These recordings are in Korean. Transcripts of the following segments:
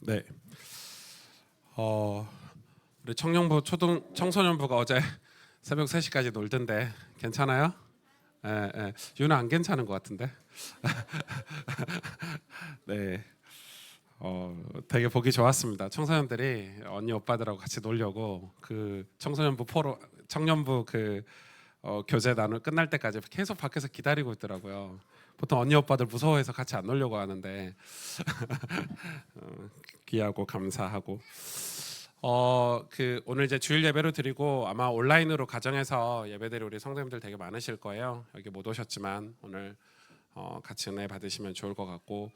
네. 우리 청소년부가 어제 새벽 3시까지 놀던데 괜찮아요? 유나 안 괜찮은 것 같은데. 네. 되게 보기 좋았습니다. 청소년들이 언니 오빠들하고 같이 놀려고 그 청년부 교제 나눌 끝날 때까지 계속 밖에서 기다리고 있더라고요. 보통 언니 오빠들 무서워해서 같이 안 놀려고 하는데 귀하고 감사하고 오늘 이제 주일 예배로 드리고 아마 온라인으로 가정에서 예배드릴 우리 성도님들 되게 많으실 거예요. 여기 못 오셨지만 오늘 같이 은혜 받으시면 좋을 것 같고,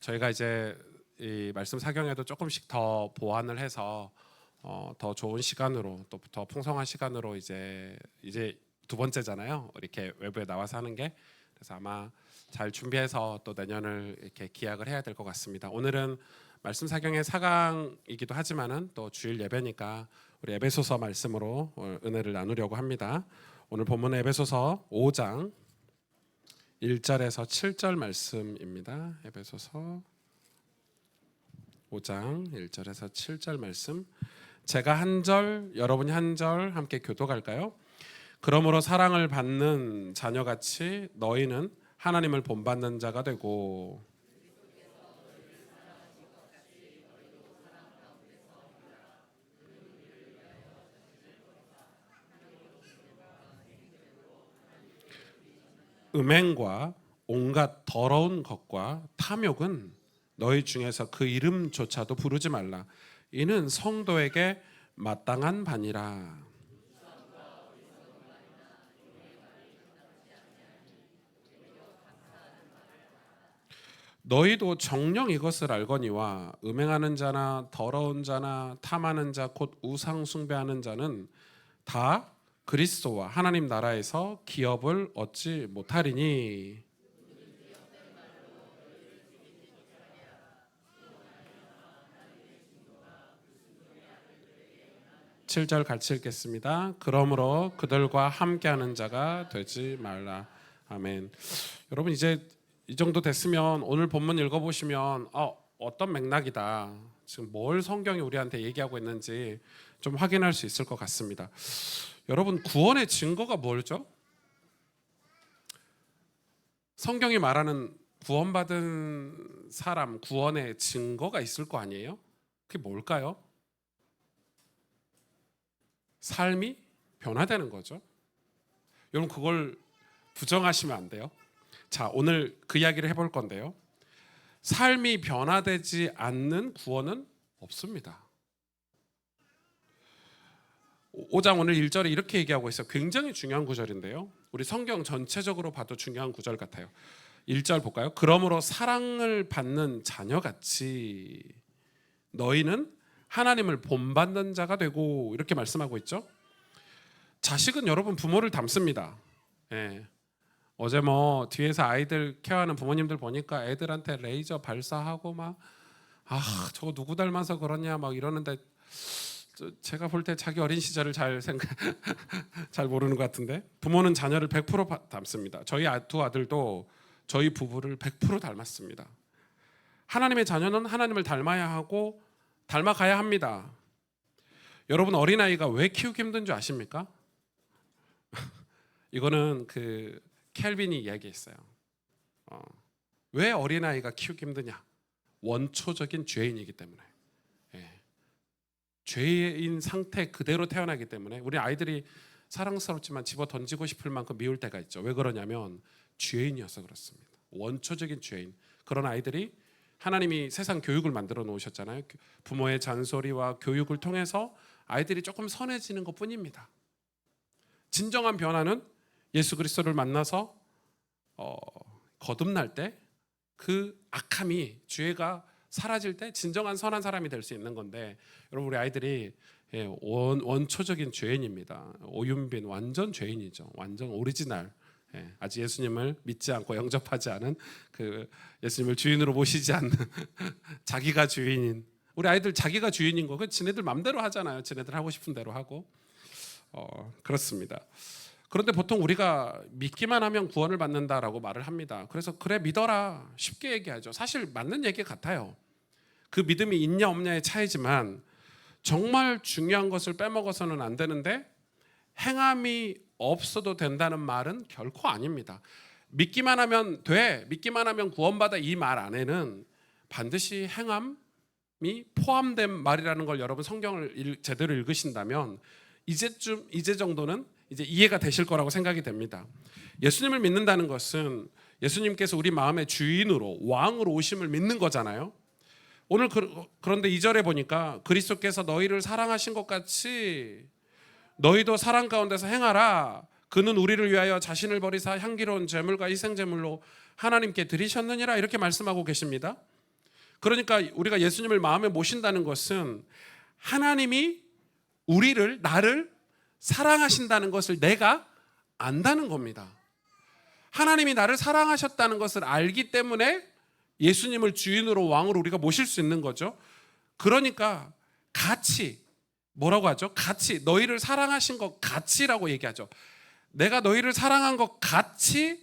저희가 이제 이 말씀 사경에도 조금씩 더 보완을 해서 더 좋은 시간으로, 또 더 풍성한 시간으로 이제 두 번째잖아요. 이렇게 외부에 나와서 하는 게. 그래서 아마 잘 준비해서 또 내년을 이렇게 기약을 해야 될 것 같습니다. 오늘은 말씀 사경의 4강이기도 하지만은 또 주일 예배니까 우리 에베소서 말씀으로 은혜를 나누려고 합니다. 오늘 본문은 에베소서 5장 1절에서 7절 말씀입니다. 에베소서 5장 1절에서 7절 말씀. 제가 한 절, 여러분이 한 절 함께 교독할까요? 그러므로 사랑을 받는 자녀같이 너희는 하나님을 본받는 자가 되고, 음행과 온갖 더러운 것과 탐욕은 너희 중에서 그 이름조차도 부르지 말라. 이는 성도에게 마땅한 바니라. 너희도 정녕 이것을 알거니와 음행하는 자나 더러운 자나 탐하는 자 곧 우상 숭배하는 자는 다 그리스도와 하나님 나라에서 기업을 얻지 못하리니. 7절 같이 읽겠습니다. 그러므로 그들과 함께하는 자가 되지 말라. 아멘. 여러분, 이제 이 정도 됐으면 오늘 본문 읽어보시면 어떤 맥락이다, 지금 뭘 성경이 우리한테 얘기하고 있는지 좀 확인할 수 있을 것 같습니다. 여러분, 구원의 증거가 뭐죠? 성경이 말하는 구원받은 사람, 구원의 증거가 있을 거 아니에요? 그게 뭘까요? 삶이 변화되는 거죠. 여러분, 그걸 부정하시면 안 돼요. 자, 오늘 그 이야기를 해볼 건데요. 삶이 변화되지 않는 구원은 없습니다. 5장 오늘 1절에 이렇게 얘기하고 있어요. 굉장히 중요한 구절인데요. 우리 성경 전체적으로 봐도 중요한 구절 같아요. 1절 볼까요? 그러므로 사랑을 받는 자녀같이 너희는 하나님을 본받는 자가 되고, 이렇게 말씀하고 있죠. 자식은 여러분 부모를 닮습니다. 예. 어제 뒤에서 아이들 케어하는 부모님들 보니까 애들한테 레이저 발사하고 저거 누구 닮아서 그러냐 이러는데, 제가 볼 때 자기 어린 시절을 잘 모르는 것 같은데, 부모는 자녀를 100% 닮습니다. 저희 두 아들도 저희 부부를 100% 닮았습니다. 하나님의 자녀는 하나님을 닮아야 하고 닮아가야 합니다. 여러분, 어린아이가 왜 키우기 힘든 줄 아십니까? 이거는 켈빈이 이야기했어요. 왜 어린아이가 키우기 힘드냐? 원초적인 죄인이기 때문에. 죄인 상태 그대로 태어나기 때문에 우리 아이들이 사랑스럽지만 집어 던지고 싶을 만큼 미울 때가 있죠. 왜 그러냐면 죄인이어서 그렇습니다. 원초적인 죄인. 그런 아이들이 하나님이 세상 교육을 만들어 놓으셨잖아요. 부모의 잔소리와 교육을 통해서 아이들이 조금 선해지는 것뿐입니다. 진정한 변화는 예수 그리스도를 만나서 거듭날 때, 그 악함이, 죄가 사라질 때 진정한 선한 사람이 될 수 있는 건데, 여러분, 우리 아이들이 원초적인 죄인입니다. 오윤빈 완전 죄인이죠. 완전 오리지널. 아직 예수님을 믿지 않고 영접하지 않은, 예수님을 주인으로 모시지 않는 자기가 주인인 우리 아이들, 자기가 주인인 거, 지네들 맘대로 하잖아요. 지네들 하고 싶은 대로 하고. 그렇습니다. 그런데 보통 우리가 믿기만 하면 구원을 받는다라고 말을 합니다. 그래서 그래 믿어라 쉽게 얘기하죠. 사실 맞는 얘기 같아요. 그 믿음이 있냐 없냐의 차이지만 정말 중요한 것을 빼먹어서는 안 되는데 행함이 없어도 된다는 말은 결코 아닙니다. 믿기만 하면 돼, 믿기만 하면 구원받아, 이 말 안에는 반드시 행함이 포함된 말이라는 걸 여러분 성경을 제대로 읽으신다면 이제 정도는 이제 이해가 되실 거라고 생각이 됩니다. 예수님을 믿는다는 것은 예수님께서 우리 마음의 주인으로 왕으로 오심을 믿는 거잖아요. 오늘 그런데 2절에 보니까 그리스도께서 너희를 사랑하신 것 같이 너희도 사랑 가운데서 행하라. 그는 우리를 위하여 자신을 버리사 향기로운 제물과 희생제물로 하나님께 드리셨느니라, 이렇게 말씀하고 계십니다. 그러니까 우리가 예수님을 마음에 모신다는 것은 하나님이 나를 사랑하신다는 것을 내가 안다는 겁니다. 하나님이 나를 사랑하셨다는 것을 알기 때문에 예수님을 주인으로 왕으로 우리가 모실 수 있는 거죠. 그러니까 같이, 뭐라고 하죠? 같이, 너희를 사랑하신 것 같이라고 얘기하죠. 내가 너희를 사랑한 것 같이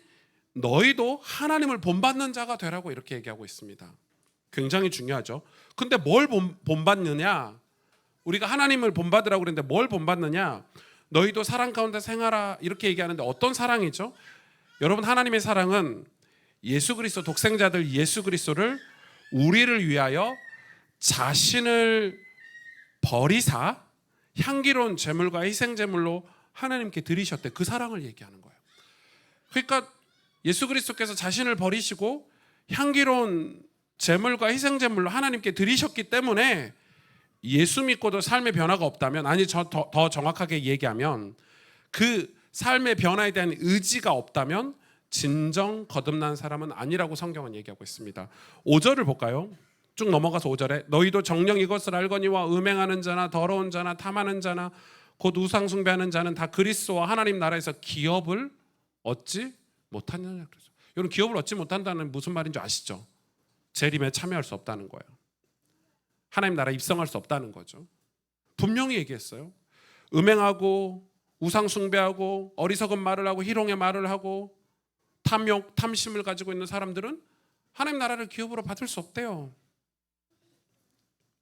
너희도 하나님을 본받는 자가 되라고 이렇게 얘기하고 있습니다. 굉장히 중요하죠. 근데 뭘 본받느냐? 우리가 하나님을 본받으라고 그랬는데 뭘 본받느냐? 너희도 사랑 가운데 생활하라, 이렇게 얘기하는데 어떤 사랑이죠? 여러분, 하나님의 사랑은 예수 그리스도, 독생자들 예수 그리스도를 우리를 위하여 자신을 버리사 향기로운 제물과 희생제물로 하나님께 드리셨대. 그 사랑을 얘기하는 거예요. 그러니까 예수 그리스도께서 자신을 버리시고 향기로운 제물과 희생제물로 하나님께 드리셨기 때문에 예수 믿고도 삶의 변화가 없다면, 아니 더 정확하게 얘기하면 그 삶의 변화에 대한 의지가 없다면 진정 거듭난 사람은 아니라고 성경은 얘기하고 있습니다. 5절을 볼까요? 쭉 넘어가서 5절에 너희도 정녕 이것을 알거니와 음행하는 자나 더러운 자나 탐하는 자나 곧 우상 숭배하는 자는 다 그리스도와 하나님 나라에서 기업을 얻지 못하느냐. 그래서 여러분, 기업을 얻지 못한다는 무슨 말인 줄 아시죠? 재림에 참여할 수 없다는 거예요. 하나님 나라에 입성할 수 없다는 거죠. 분명히 얘기했어요. 음행하고 우상 숭배하고 어리석은 말을 하고 희롱의 말을 하고 탐욕, 탐심을 가지고 있는 사람들은 하나님 나라를 기업으로 받을 수 없대요.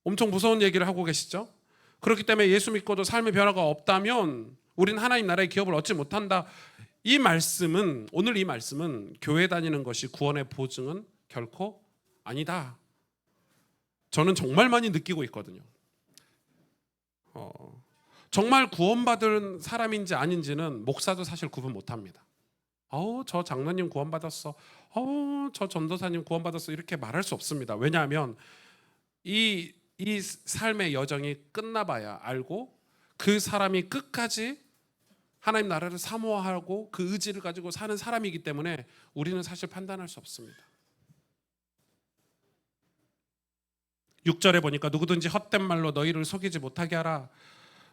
엄청 무서운 얘기를 하고 계시죠? 그렇기 때문에 예수 믿고도 삶의 변화가 없다면 우리는 하나님 나라의 기업을 얻지 못한다. 오늘 이 말씀은 교회 다니는 것이 구원의 보증은 결코 아니다. 저는 정말 많이 느끼고 있거든요. 정말 구원받은 사람인지 아닌지는 목사도 사실 구분 못합니다. 저 장로님 구원받았어, 저 전도사님 구원받았어, 이렇게 말할 수 없습니다. 왜냐하면 이 삶의 여정이 끝나봐야 알고 그 사람이 끝까지 하나님 나라를 사모하고 그 의지를 가지고 사는 사람이기 때문에 우리는 사실 판단할 수 없습니다. 6절에 보니까 누구든지 헛된 말로 너희를 속이지 못하게 하라.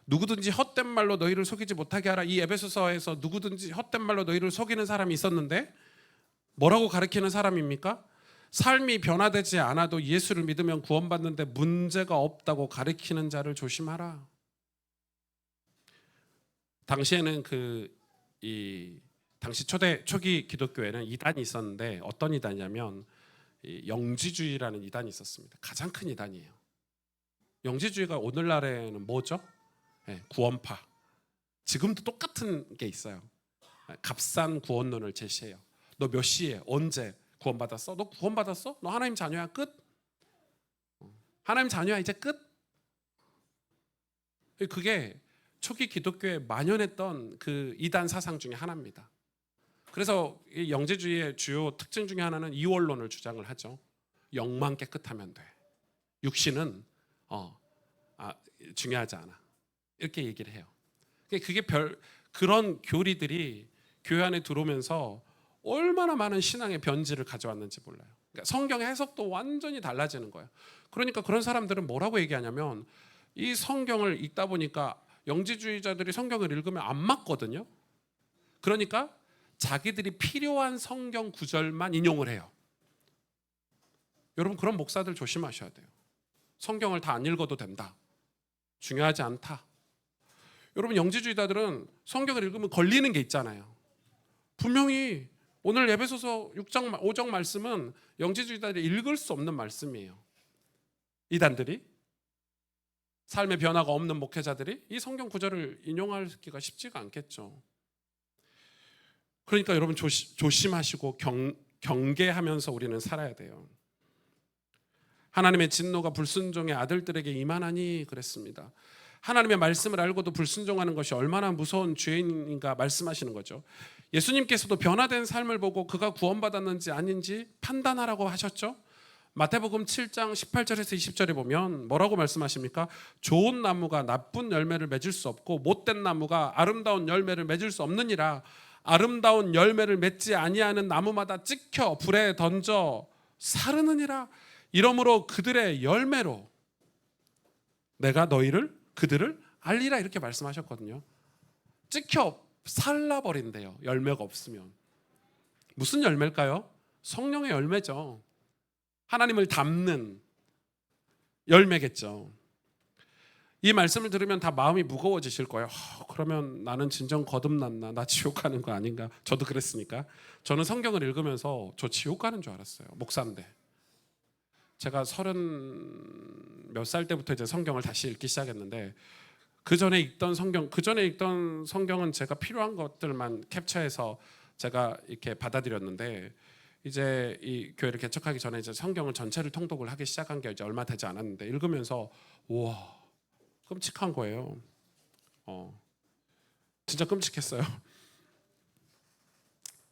누구든지 헛된 말로 너희를 속이지 못하게 하라. 이 에베소서에서 누구든지 헛된 말로 너희를 속이는 사람이 있었는데 뭐라고 가르치는 사람입니까? 삶이 변화되지 않아도 예수를 믿으면 구원받는데 문제가 없다고 가르치는 자를 조심하라. 당시에는 당시 초기 기독교에는 이단이 있었는데 어떤 이단이냐면 영지주의라는 이단이 있었습니다. 가장 큰 이단이에요. 영지주의가 오늘날에는 뭐죠? 구원파. 지금도 똑같은 게 있어요. 값싼 구원론을 제시해요. 너 몇 시에 언제 구원받았어? 너 구원받았어? 너 하나님 자녀야? 끝. 하나님 자녀야 이제 끝. 그게 초기 기독교에 만연했던 그 이단 사상 중에 하나입니다. 그래서 이 영지주의의 주요 특징 중에 하나는 이원론을 주장을 하죠. 영만 깨끗하면 돼. 육신은 중요하지 않아. 이렇게 얘기를 해요. 그게 그런 교리들이 교회 안에 들어오면서 얼마나 많은 신앙의 변질을 가져왔는지 몰라요. 그러니까 성경의 해석도 완전히 달라지는 거예요. 그러니까 그런 사람들은 뭐라고 얘기하냐면 이 성경을 읽다 보니까 영지주의자들이 성경을 읽으면 안 맞거든요. 그러니까 자기들이 필요한 성경 구절만 인용을 해요. 여러분, 그런 목사들 조심하셔야 돼요. 성경을 다 안 읽어도 된다. 중요하지 않다. 여러분, 영지주의자들은 성경을 읽으면 걸리는 게 있잖아요. 분명히 오늘 에베소서 6장 5장 말씀은 영지주의자들이 읽을 수 없는 말씀이에요. 이단들이, 삶의 변화가 없는 목회자들이 이 성경 구절을 인용하기가 쉽지가 않겠죠. 그러니까 여러분 조심하시고 경계하면서 우리는 살아야 돼요. 하나님의 진노가 불순종의 아들들에게 임하나니 그랬습니다. 하나님의 말씀을 알고도 불순종하는 것이 얼마나 무서운 죄인인가 말씀하시는 거죠. 예수님께서도 변화된 삶을 보고 그가 구원받았는지 아닌지 판단하라고 하셨죠. 마태복음 7장 18절에서 20절에 보면 뭐라고 말씀하십니까? 좋은 나무가 나쁜 열매를 맺을 수 없고 못된 나무가 아름다운 열매를 맺을 수 없느니라. 아름다운 열매를 맺지 아니하는 나무마다 찍혀 불에 던져 사르느니라. 이러므로 그들의 열매로 내가 그들을 알리라, 이렇게 말씀하셨거든요. 찍혀 살라버린대요. 열매가 없으면. 무슨 열매일까요? 성령의 열매죠. 하나님을 닮는 열매겠죠. 이 말씀을 들으면 다 마음이 무거워지실 거예요. 그러면 나는 진정 거듭났나? 나 지옥 가는 거 아닌가? 저도 그랬으니까. 저는 성경을 읽으면서 저 지옥 가는 줄 알았어요. 목사인데. 제가 30 몇 살 때부터 이제 성경을 다시 읽기 시작했는데 그 전에 읽던 성경은 제가 필요한 것들만 캡처해서 제가 이렇게 받아들였는데, 이제 이 교회를 개척하기 전에 이제 성경을 전체를 통독을 하기 시작한 게 이제 얼마 되지 않았는데 읽으면서 우와, 끔찍한 거예요. 진짜 끔찍했어요.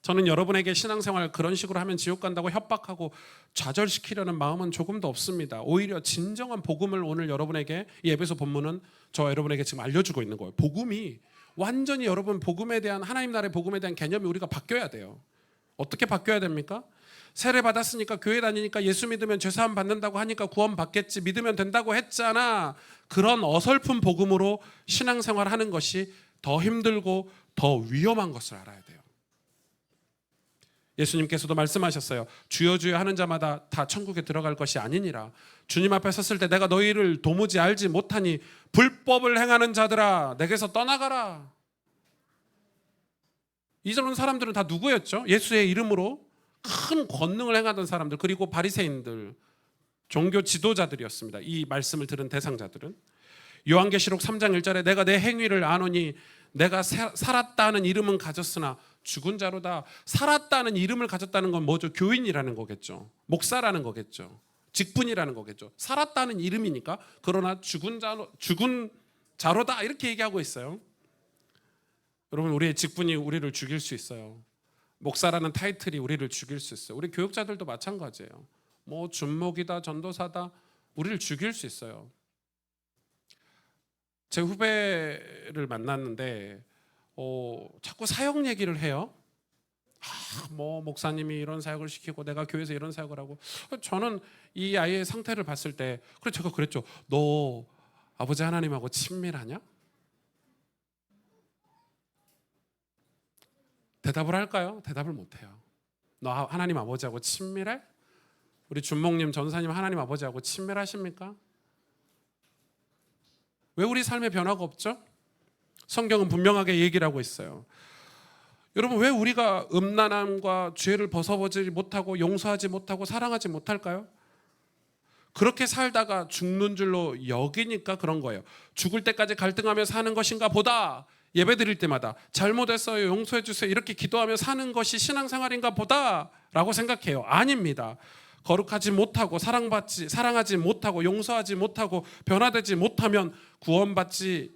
저는 여러분에게 신앙생활 그런 식으로 하면 지옥 간다고 협박하고 좌절시키려는 마음은 조금도 없습니다. 오히려 진정한 복음을 오늘 여러분에게, 이 에베소 본문은 저 여러분에게 지금 알려주고 있는 거예요. 복음이 완전히 여러분 복음에 대한, 하나님 나라의 복음에 대한 개념이 우리가 바뀌어야 돼요. 어떻게 바뀌어야 됩니까? 세례 받았으니까 교회 다니니까 예수 믿으면 죄사함 받는다고 하니까 구원 받겠지, 믿으면 된다고 했잖아. 그런 어설픈 복음으로 신앙생활 하는 것이 더 힘들고 더 위험한 것을 알아야 돼요. 예수님께서도 말씀하셨어요. 주여 주여 하는 자마다 다 천국에 들어갈 것이 아니니라. 주님 앞에 섰을 때 내가 너희를 도무지 알지 못하니 불법을 행하는 자들아 내게서 떠나가라. 이전 사람들은 다 누구였죠? 예수의 이름으로 큰 권능을 행하던 사람들, 그리고 바리새인들, 종교 지도자들이었습니다. 이 말씀을 들은 대상자들은. 요한계시록 3장 1절에 내가 내 행위를 아노니 내가 살았다는 이름은 가졌으나 죽은 자로다. 살았다는 이름을 가졌다는 건 뭐죠? 교인이라는 거겠죠. 목사라는 거겠죠. 직분이라는 거겠죠. 살았다는 이름이니까. 그러나 죽은 자로다, 이렇게 얘기하고 있어요. 여러분, 우리의 직분이 우리를 죽일 수 있어요. 목사라는 타이틀이 우리를 죽일 수 있어요. 우리 교육자들도 마찬가지예요. 뭐 준목이다, 전도사다, 우리를 죽일 수 있어요. 제 후배를 만났는데 자꾸 사역 얘기를 해요. 뭐 목사님이 이런 사역을 시키고 내가 교회에서 이런 사역을 하고. 저는 이 아이의 상태를 봤을 때 제가 그랬죠. 너 아버지 하나님하고 친밀하냐? 대답을 할까요? 대답을 못해요. 너 하나님 아버지하고 친밀해? 우리 준목님 전사님 하나님 아버지하고 친밀하십니까? 왜 우리 삶에 변화가 없죠? 성경은 분명하게 얘기를 하고 있어요. 여러분, 왜 우리가 음란함과 죄를 벗어보지 못하고 용서하지 못하고 사랑하지 못할까요? 그렇게 살다가 죽는 줄로 여기니까 그런 거예요. 죽을 때까지 갈등하며 사는 것인가 보다. 예배 드릴 때마다 잘못했어요, 용서해 주세요, 이렇게 기도하며 사는 것이 신앙생활인가 보다 라고 생각해요. 아닙니다. 거룩하지 못하고 사랑하지 못하고 용서하지 못하고 변화되지 못하면 구원받지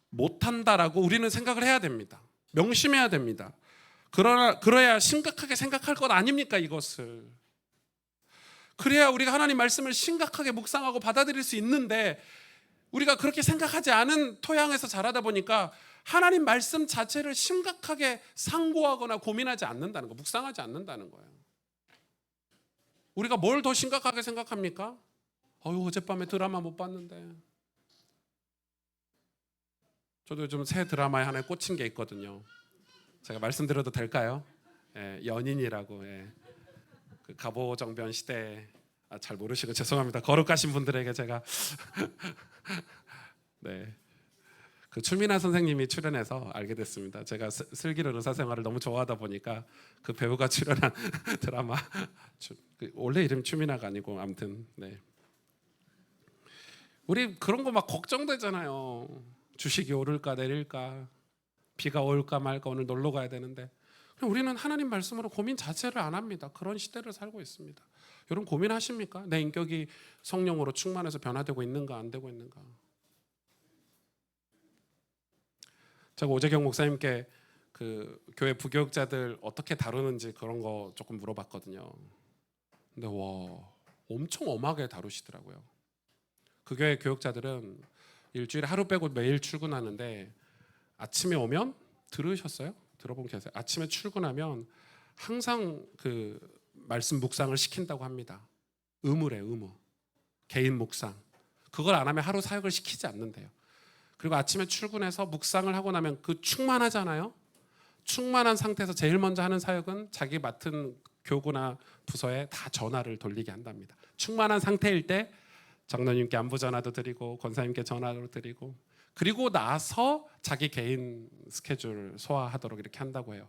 못한다라고 우리는 생각을 해야 됩니다. 명심해야 됩니다. 그래야 심각하게 생각할 것 아닙니까, 이것을. 그래야 우리가 하나님 말씀을 심각하게 묵상하고 받아들일 수 있는데, 우리가 그렇게 생각하지 않은 토양에서 자라다 보니까 하나님 말씀 자체를 심각하게 상고하거나 고민하지 않는다는 거, 묵상하지 않는다는 거예요. 우리가 뭘 더 심각하게 생각합니까? 어젯밤에 드라마 못 봤는데. 저도 요즘 새 드라마에 하나에 꽂힌 게 있거든요. 제가 말씀드려도 될까요? 연인이라고. 그 갑오정변 시대. 잘 모르시고 죄송합니다. 거룩하신 분들에게 제가 네, 그 출민아 선생님이 출연해서 알게 됐습니다. 제가 슬기로운 의사생활을 너무 좋아하다 보니까 그 배우가 출연한 드라마, 원래 이름 출민아가 아니고 아무튼 네. 우리 그런 거 막 걱정되잖아요. 주식이 오를까 내릴까, 비가 올까 말까, 오늘 놀러 가야 되는데. 우리는 하나님 말씀으로 고민 자체를 안 합니다. 그런 시대를 살고 있습니다. 여러분 고민하십니까? 내 인격이 성령으로 충만해서 변화되고 있는가 안 되고 있는가? 제가 오재경 목사님께 그 교회 부교육자들 어떻게 다루는지 그런 거 조금 물어봤거든요. 근데 와, 엄청 엄하게 다루시더라고요. 그 교회 교육자들은 일주일에 하루 빼고 매일 출근하는데 아침에 오면 들으셨어요? 들어본 계세요? 아침에 출근하면 항상 그 말씀 묵상을 시킨다고 합니다. 의무래, 의무. 개인 묵상. 그걸 안 하면 하루 사역을 시키지 않는데요. 그리고 아침에 출근해서 묵상을 하고 나면 그 충만하잖아요. 충만한 상태에서 제일 먼저 하는 사역은 자기 맡은 교구나 부서에 다 전화를 돌리게 한답니다. 충만한 상태일 때 장로님께 안부 전화도 드리고 권사님께 전화도 드리고, 그리고 나서 자기 개인 스케줄 소화하도록 이렇게 한다고 해요.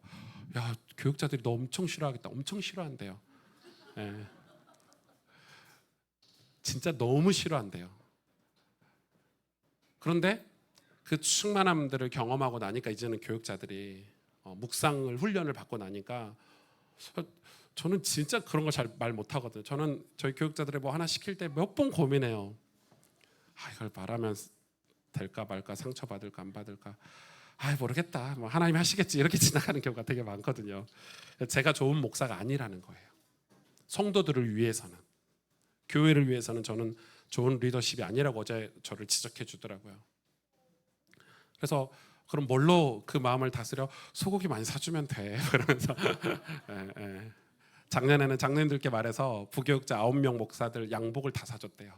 야, 교육자들이 너 엄청 싫어하겠다. 엄청 싫어한대요. 예. 진짜 너무 싫어한대요. 그런데 그 충만함들을 경험하고 나니까 이제는 교육자들이 묵상을 훈련을 받고 나니까, 저는 진짜 그런 거 잘 말 못하거든요. 저는 저희 교육자들이 뭐 하나 시킬 때 몇 번 고민해요. 이걸 말하면 될까 말까, 상처받을까 안 받을까, 모르겠다, 뭐 하나님이 하시겠지, 이렇게 지나가는 경우가 되게 많거든요. 제가 좋은 목사가 아니라는 거예요. 성도들을 위해서는, 교회를 위해서는 저는 좋은 리더십이 아니라고 어제 저를 지적해 주더라고요. 그래서 그럼 뭘로 그 마음을 다스려? 소고기 많이 사주면 돼 그러면서 작년에는 장로님들께 말해서 부교육자 9명 목사들 양복을 다 사줬대요.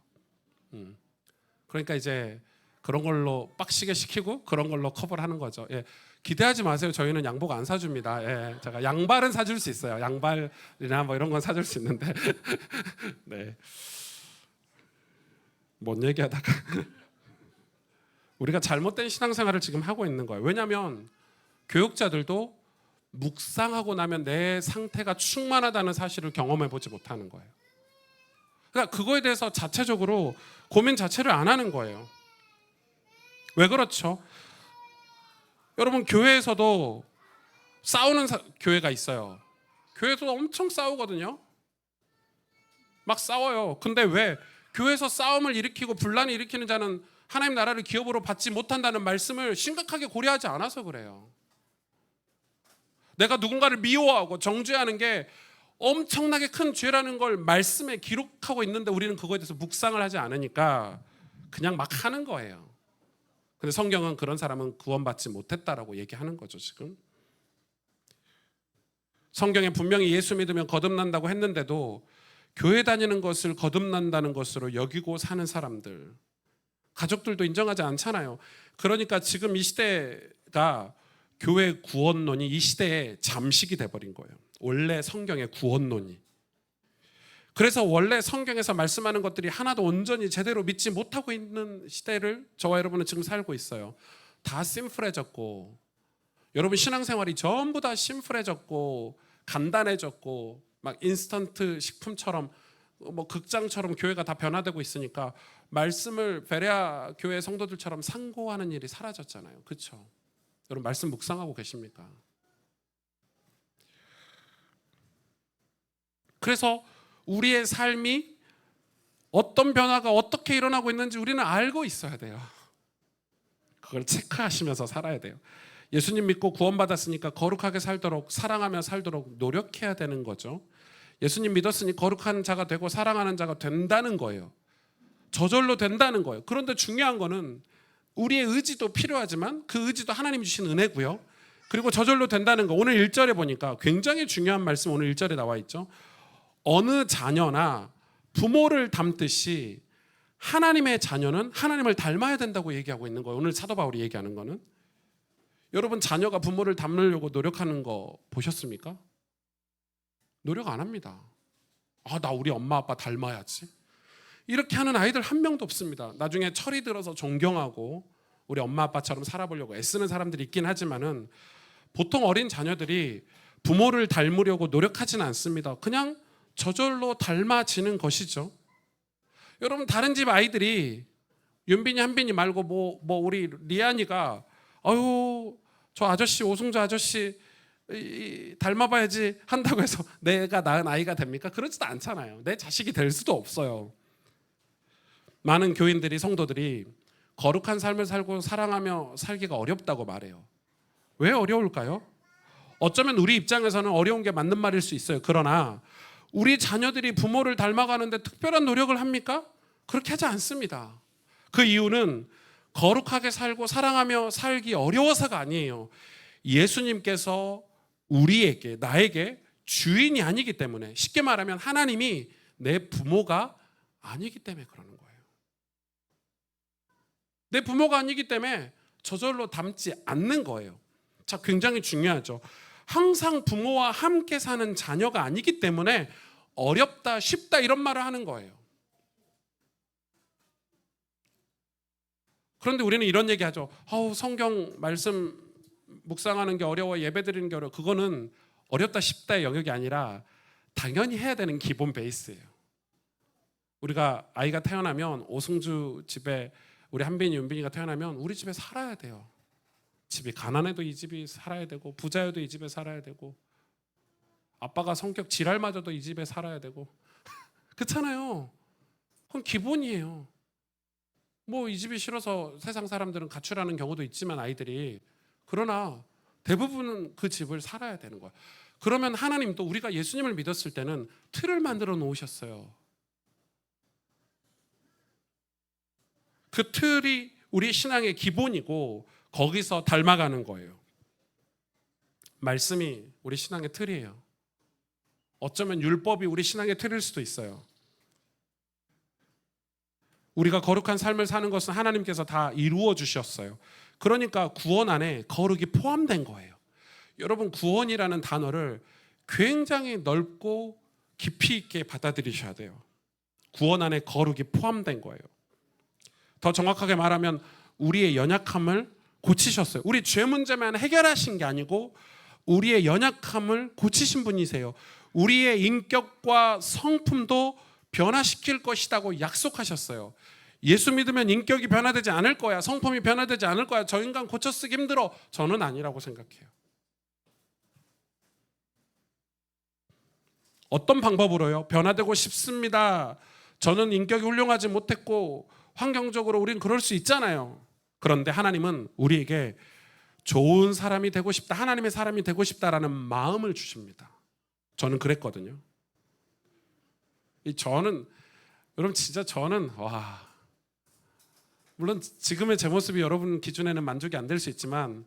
그러니까 이제 그런 걸로 빡시게 시키고 그런 걸로 커버를 하는 거죠. 예, 기대하지 마세요. 저희는 양복 안 사줍니다. 예, 제가 양발은 사줄 수 있어요. 양발이나 뭐 이런 건 사줄 수 있는데 네, 뭔 얘기하다가 우리가 잘못된 신앙생활을 지금 하고 있는 거예요. 왜냐하면 교육자들도 묵상하고 나면 내 상태가 충만하다는 사실을 경험해 보지 못하는 거예요. 그러니까 그거에 대해서 자체적으로 고민 자체를 안 하는 거예요. 왜 그렇죠? 여러분 교회에서도 싸우는 교회가 있어요. 교회에서도 엄청 싸우거든요. 막 싸워요. 근데 왜 교회에서 싸움을 일으키고 분란을 일으키는 자는 하나님 나라를 기업으로 받지 못한다는 말씀을 심각하게 고려하지 않아서 그래요. 내가 누군가를 미워하고 정죄하는 게 엄청나게 큰 죄라는 걸 말씀에 기록하고 있는데 우리는 그거에 대해서 묵상을 하지 않으니까 그냥 막 하는 거예요. 근데 성경은 그런 사람은 구원받지 못했다라고 얘기하는 거죠. 지금 성경에 분명히 예수 믿으면 거듭난다고 했는데도 교회 다니는 것을 거듭난다는 것으로 여기고 사는 사람들, 가족들도 인정하지 않잖아요. 그러니까 지금 이 시대가 교회 구원론이 이 시대의 잠식이 돼버린 거예요. 원래 성경의 구원론이. 그래서 원래 성경에서 말씀하는 것들이 하나도 온전히 제대로 믿지 못하고 있는 시대를 저와 여러분은 지금 살고 있어요. 다 심플해졌고, 여러분 신앙생활이 전부 다 심플해졌고 간단해졌고 막 인스턴트 식품처럼 뭐 극장처럼 교회가 다 변화되고 있으니까 말씀을 베레아 교회 성도들처럼 상고하는 일이 사라졌잖아요. 그렇죠? 여러분 말씀 묵상하고 계십니까? 그래서 우리의 삶이 어떤 변화가 어떻게 일어나고 있는지 우리는 알고 있어야 돼요. 그걸 체크하시면서 살아야 돼요. 예수님 믿고 구원받았으니까 거룩하게 살도록, 사랑하며 살도록 노력해야 되는 거죠. 예수님 믿었으니 거룩한 자가 되고 사랑하는 자가 된다는 거예요. 저절로 된다는 거예요. 그런데 중요한 거는 우리의 의지도 필요하지만 그 의지도 하나님이 주신 은혜고요. 그리고 저절로 된다는 거. 오늘 1절에 보니까 굉장히 중요한 말씀 오늘 1절에 나와 있죠. 어느 자녀나 부모를 닮듯이 하나님의 자녀는 하나님을 닮아야 된다고 얘기하고 있는 거예요. 오늘 사도 바울이 얘기하는 거는. 여러분 자녀가 부모를 닮으려고 노력하는 거 보셨습니까? 노력 안 합니다. 나 우리 엄마 아빠 닮아야지. 이렇게 하는 아이들 한 명도 없습니다. 나중에 철이 들어서 존경하고 우리 엄마 아빠처럼 살아보려고 애쓰는 사람들이 있긴 하지만은 보통 어린 자녀들이 부모를 닮으려고 노력하지는 않습니다. 그냥 저절로 닮아지는 것이죠. 여러분 다른 집 아이들이 윤빈이 한빈이 말고 뭐 우리 리안이가 아유 저 아저씨 오승주 아저씨 닮아봐야지 한다고 해서 내가 낳은 아이가 됩니까? 그러지도 않잖아요. 내 자식이 될 수도 없어요. 많은 교인들이 성도들이 거룩한 삶을 살고 사랑하며 살기가 어렵다고 말해요. 왜 어려울까요? 어쩌면 우리 입장에서는 어려운 게 맞는 말일 수 있어요. 그러나 우리 자녀들이 부모를 닮아가는데 특별한 노력을 합니까? 그렇게 하지 않습니다. 그 이유는 거룩하게 살고 사랑하며 살기 어려워서가 아니에요. 예수님께서 우리에게, 나에게 주인이 아니기 때문에, 쉽게 말하면 하나님이 내 부모가 아니기 때문에 그러는 거예요. 내 부모가 아니기 때문에 저절로 닮지 않는 거예요. 자, 굉장히 중요하죠. 항상 부모와 함께 사는 자녀가 아니기 때문에 어렵다, 쉽다 이런 말을 하는 거예요. 그런데 우리는 이런 얘기하죠. 성경 말씀 묵상하는 게 어려워, 예배드리는 게 어려워. 그거는 어렵다 쉽다의 영역이 아니라 당연히 해야 되는 기본 베이스예요. 우리가 아이가 태어나면 오승주 집에 우리 한빈이 윤빈이가 태어나면 우리 집에 살아야 돼요. 집이 가난해도 이 집이 살아야 되고 부자여도 이 집에 살아야 되고 아빠가 성격 지랄마저도 이 집에 살아야 되고 그렇잖아요. 그건 기본이에요. 뭐 이 집이 싫어서 세상 사람들은 가출하는 경우도 있지만 아이들이, 그러나 대부분은 그 집을 살아야 되는 거야. 그러면 하나님도 우리가 예수님을 믿었을 때는 틀을 만들어 놓으셨어요. 그 틀이 우리 신앙의 기본이고 거기서 닮아가는 거예요. 말씀이 우리 신앙의 틀이에요. 어쩌면 율법이 우리 신앙의 틀일 수도 있어요. 우리가 거룩한 삶을 사는 것은 하나님께서 다 이루어 주셨어요. 그러니까 구원 안에 거룩이 포함된 거예요. 여러분, 구원이라는 단어를 굉장히 넓고 깊이 있게 받아들이셔야 돼요. 구원 안에 거룩이 포함된 거예요. 더 정확하게 말하면 우리의 연약함을 고치셨어요. 우리 죄 문제만 해결하신 게 아니고 우리의 연약함을 고치신 분이세요. 우리의 인격과 성품도 변화시킬 것이라고 약속하셨어요. 예수 믿으면 인격이 변화되지 않을 거야, 성품이 변화되지 않을 거야, 저 인간 고쳐 쓰기 힘들어. 저는 아니라고 생각해요. 어떤 방법으로요? 변화되고 싶습니다. 저는 인격이 훌륭하지 못했고 환경적으로 우리는 그럴 수 있잖아요. 그런데 하나님은 우리에게 좋은 사람이 되고 싶다, 하나님의 사람이 되고 싶다라는 마음을 주십니다. 저는 그랬거든요. 여러분 진짜 저는 물론 지금의 제 모습이 여러분 기준에는 만족이 안 될 수 있지만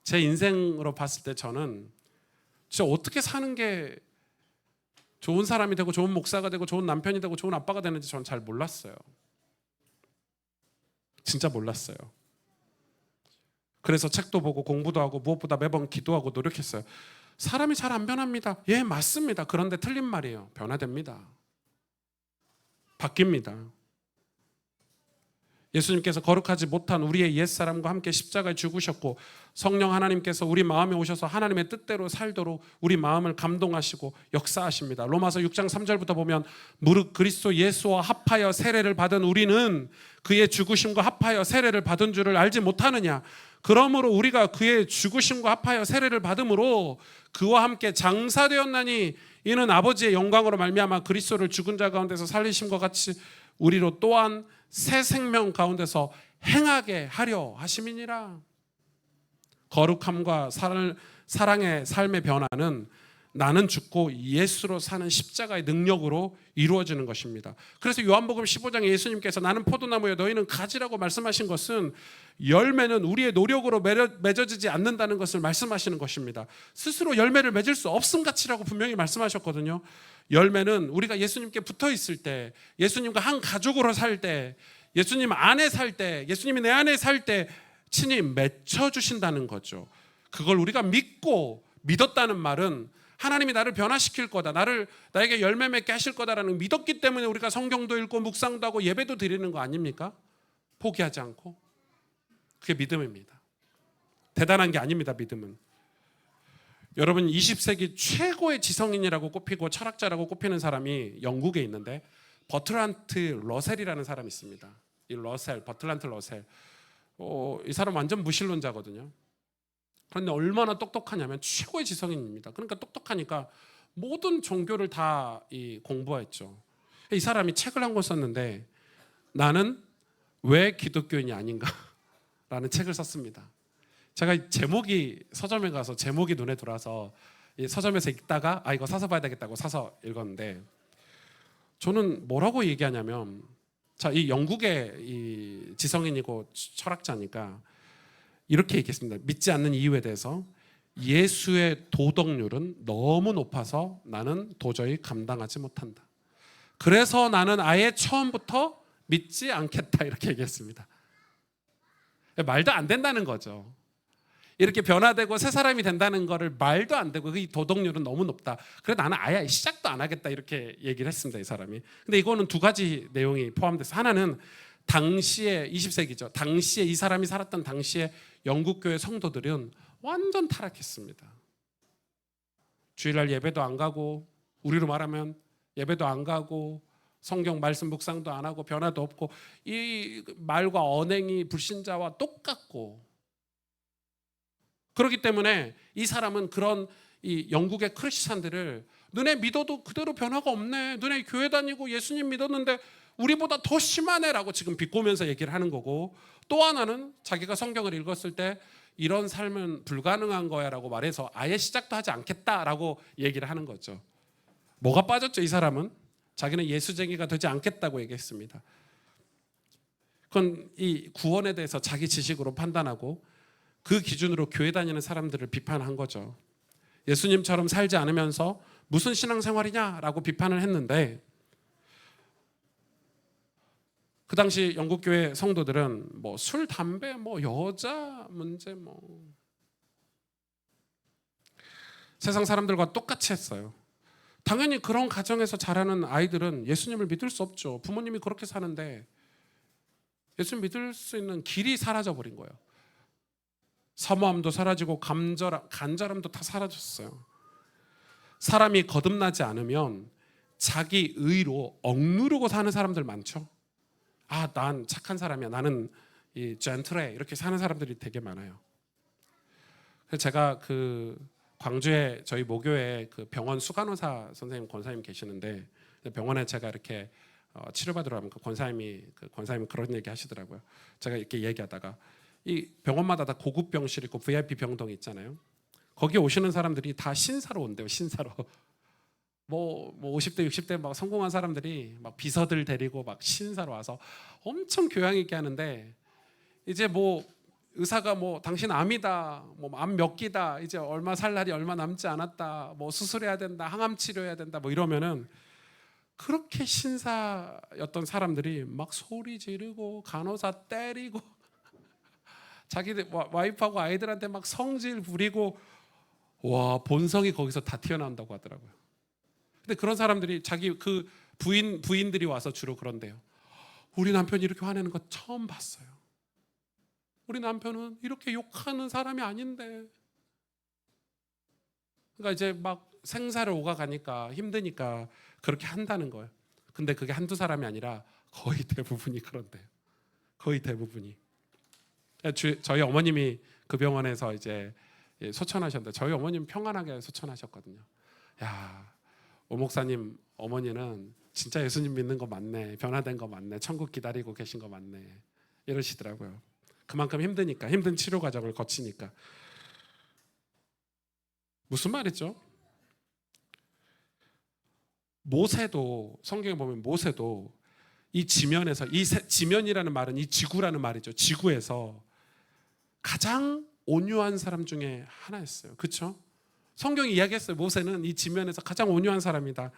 제 인생으로 봤을 때 저는 진짜 어떻게 사는 게 좋은 사람이 되고 좋은 목사가 되고 좋은 남편이 되고 좋은 아빠가 되는지 저는 잘 몰랐어요. 진짜 몰랐어요. 그래서 책도 보고 공부도 하고 무엇보다 매번 기도하고 노력했어요. 사람이 잘 안 변합니다. 예, 맞습니다. 그런데 틀린 말이에요. 변화됩니다. 바뀝니다. 예수님께서 거룩하지 못한 우리의 옛사람과 함께 십자가에 죽으셨고 성령 하나님께서 우리 마음에 오셔서 하나님의 뜻대로 살도록 우리 마음을 감동하시고 역사하십니다. 로마서 6장 3절부터 보면 무릇 그리스도 예수와 합하여 세례를 받은 우리는 그의 죽으심과 합하여 세례를 받은 줄을 알지 못하느냐. 그러므로 우리가 그의 죽으심과 합하여 세례를 받음으로 그와 함께 장사되었나니 이는 아버지의 영광으로 말미암아 그리스도를 죽은 자 가운데서 살리심과 같이 우리로 또한 새 생명 가운데서 행하게 하려 하심이니라. 거룩함과 사랑의 삶의 변화는 나는 죽고 예수로 사는 십자가의 능력으로 이루어지는 것입니다. 그래서 요한복음 15장에 예수님께서 나는 포도나무여 너희는 가지라고 말씀하신 것은 열매는 우리의 노력으로 맺어지지 않는다는 것을 말씀하시는 것입니다. 스스로 열매를 맺을 수 없음같이라고 분명히 말씀하셨거든요. 열매는 우리가 예수님께 붙어 있을 때, 예수님과 한 가족으로 살 때, 예수님 안에 살 때, 예수님이 내 안에 살 때 친히 맺혀주신다는 거죠. 그걸 우리가 믿고 믿었다는 말은 하나님이 나를 변화시킬 거다, 나에게 열매 맺게 하실 거다라는 믿었기 때문에 우리가 성경도 읽고 묵상도 하고 예배도 드리는 거 아닙니까? 포기하지 않고. 그게 믿음입니다. 대단한 게 아닙니다. 믿음은. 여러분 20세기 최고의 지성인이라고 꼽히고 철학자라고 꼽히는 사람이 영국에 있는데 버트란트 러셀이라는 사람이 있습니다. 이 러셀, 버틀란트 러셀. 이 사람 완전 무신론자거든요. 그런데 얼마나 똑똑하냐면 최고의 지성인입니다. 그러니까 똑똑하니까 모든 종교를 다 공부했죠. 이 사람이 책을 한 권 썼는데 나는 왜 기독교인이 아닌가라는 책을 썼습니다. 제가 제목이 서점에 가서 제목이 눈에 들어와서 서점에서 읽다가 이거 사서 봐야 되겠다고 사서 읽었는데 저는 뭐라고 얘기하냐면 이 영국의 이 지성인이고 철학자니까 이렇게 얘기했습니다. 믿지 않는 이유에 대해서 예수의 도덕률은 너무 높아서 나는 도저히 감당하지 못한다. 그래서 나는 아예 처음부터 믿지 않겠다 이렇게 얘기했습니다. 말도 안 된다는 거죠. 이렇게 변화되고 새 사람이 된다는 거를 말도 안 되고 이 도덕률은 너무 높다. 그래 나는 아예 시작도 안 하겠다 이렇게 얘기를 했습니다. 이 사람이. 근데 이거는 두 가지 내용이 포함돼서 하나는 당시에 20세기죠. 당시에 이 사람이 살았던 당시에 영국 교회 성도들은 완전 타락했습니다. 주일날 예배도 안 가고 우리로 말하면 예배도 안 가고 성경 말씀 묵상도 안 하고 변화도 없고 이 말과 언행이 불신자와 똑같고 그렇기 때문에 이 사람은 그런 이 영국의 크리스찬들을 너네 믿어도 그대로 변화가 없네. 너네 교회 다니고 예수님 믿었는데 우리보다 더 심하네라고 지금 비꼬면서 얘기를 하는 거고 또 하나는 자기가 성경을 읽었을 때 이런 삶은 불가능한 거야라고 말해서 아예 시작도 하지 않겠다라고 얘기를 하는 거죠. 뭐가 빠졌죠? 이 사람은 자기는 예수쟁이가 되지 않겠다고 얘기했습니다. 그건 이 구원에 대해서 자기 지식으로 판단하고 그 기준으로 교회 다니는 사람들을 비판한 거죠. 예수님처럼 살지 않으면서 무슨 신앙생활이냐라고 비판을 했는데 그 당시 영국 교회 성도들은 뭐 술, 담배, 뭐 여자 문제 뭐 세상 사람들과 똑같이 했어요. 당연히 그런 가정에서 자라는 아이들은 예수님을 믿을 수 없죠. 부모님이 그렇게 사는데 예수님 믿을 수 있는 길이 사라져 버린 거예요. 사모함도 사라지고 간절함도 다 사라졌어요. 사람이 거듭나지 않으면 자기 의로 억누르고 사는 사람들 많죠. 난 착한 사람이야. 나는 이 젠틀해. 이렇게 사는 사람들이 되게 많아요. 그래서 제가 그 광주에 저희 모교에 그 병원 수간호사 선생님 권사님 계시는데 병원에 제가 이렇게 치료받으러 가면 그 권사님이 그런 얘기 하시더라고요. 제가 이렇게 얘기하다가 이 병원마다 다 고급 병실 있고 VIP 병동 있잖아요. 거기 오시는 사람들이 다 신사로 온대요. 신사로. 뭐 50대 60대 막 성공한 사람들이 막 비서들 데리고 막 신사로 와서 엄청 교양 있게 하는데 이제 뭐 의사가 뭐 당신 암이다, 뭐 암 몇 기다, 이제 얼마 살 날이 얼마 남지 않았다, 뭐 수술해야 된다, 항암 치료해야 된다, 뭐 이러면은 그렇게 신사였던 사람들이 막 소리 지르고 간호사 때리고 자기들 와이프하고 아이들한테 막 성질 부리고 와 본성이 거기서 다 튀어나온다고 하더라고요. 근데 그런 사람들이 자기 그 부인들이 와서 주로 그런데요. 우리 남편이 이렇게 화내는 거 처음 봤어요. 우리 남편은 이렇게 욕하는 사람이 아닌데. 그러니까 이제 막 생사를 오가가니까 힘드니까 그렇게 한다는 거예요. 근데 그게 한두 사람이 아니라 거의 대부분이 그런데요. 거의 대부분이. 저희 어머님이 그 병원에서 이제 소천하셨는데 저희 어머님 평안하게 소천하셨거든요. 야, 오 목사님 어머니는 진짜 예수님 믿는 거 맞네. 변화된 거 맞네. 천국 기다리고 계신 거 맞네. 이러시더라고요. 그만큼 힘드니까, 힘든 치료 과정을 거치니까. 무슨 말이죠? 모세도 성경에 보면 모세도 이 지면에서 지면이라는 말은 이 지구라는 말이죠. 지구에서 가장 온유한 사람 중에 하나였어요. 그렇죠? 성경이 이야기했어요. 모세는 이 지면에서 가장 온유한 사람이다.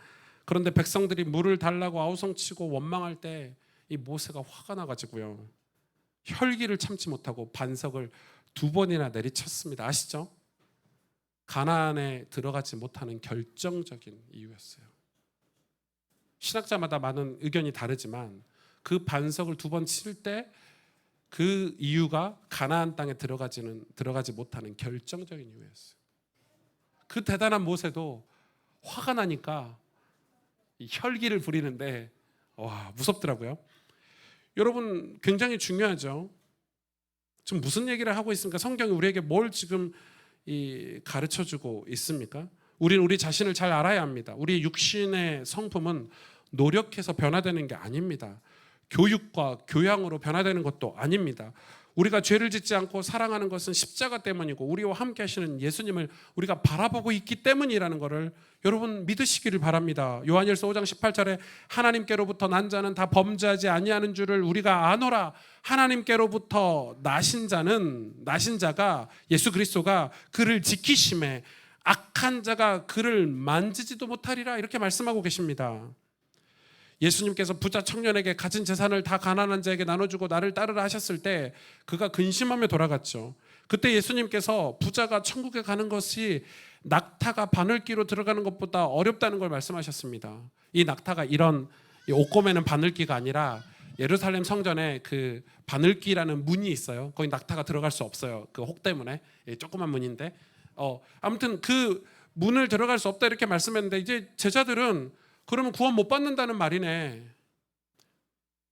그런데 백성들이 물을 달라고 아우성치고 원망할 때 이 모세가 화가 나가지고요. 혈기를 참지 못하고 반석을 2번이나 내리쳤습니다. 아시죠? 가나안에 들어가지 못하는 결정적인 이유였어요. 신학자마다 많은 의견이 다르지만 그 반석을 2번 칠 때 그 이유가 가나안 땅에 들어가지 못하는 결정적인 이유였어요. 그 대단한 모세도 화가 나니까 이 혈기를 부리는데 와 무섭더라고요. 여러분 굉장히 중요하죠. 지금 무슨 얘기를 하고 있습니까? 성경이 우리에게 뭘 지금 가르쳐주고 있습니까? 우리는 우리 자신을 잘 알아야 합니다. 우리 육신의 성품은 노력해서 변화되는 게 아닙니다. 교육과 교양으로 변화되는 것도 아닙니다. 우리가 죄를 짓지 않고 사랑하는 것은 십자가 때문이고 우리와 함께 하시는 예수님을 우리가 바라보고 있기 때문이라는 것을 여러분 믿으시기를 바랍니다. 요한일서 5장 18절에 하나님께로부터 난 자는 다 범죄하지 아니하는 줄을 우리가 아노라. 하나님께로부터 나신 자가 예수 그리스도가 그를 지키심에 악한 자가 그를 만지지도 못하리라 이렇게 말씀하고 계십니다. 예수님께서 부자 청년에게 가진 재산을 다 가난한 자에게 나눠주고 나를 따르라 하셨을 때 그가 근심하며 돌아갔죠. 그때 예수님께서 부자가 천국에 가는 것이 낙타가 바늘기로 들어가는 것보다 어렵다는 걸 말씀하셨습니다. 이 낙타가 이런 옷고매는 바늘기가 아니라 예루살렘 성전에 그 바늘기라는 문이 있어요. 거기 낙타가 들어갈 수 없어요. 그 혹 때문에 조그만 문인데 아무튼 그 문을 들어갈 수 없다 이렇게 말씀했는데 이제 제자들은 그러면 구원 못 받는다는 말이네.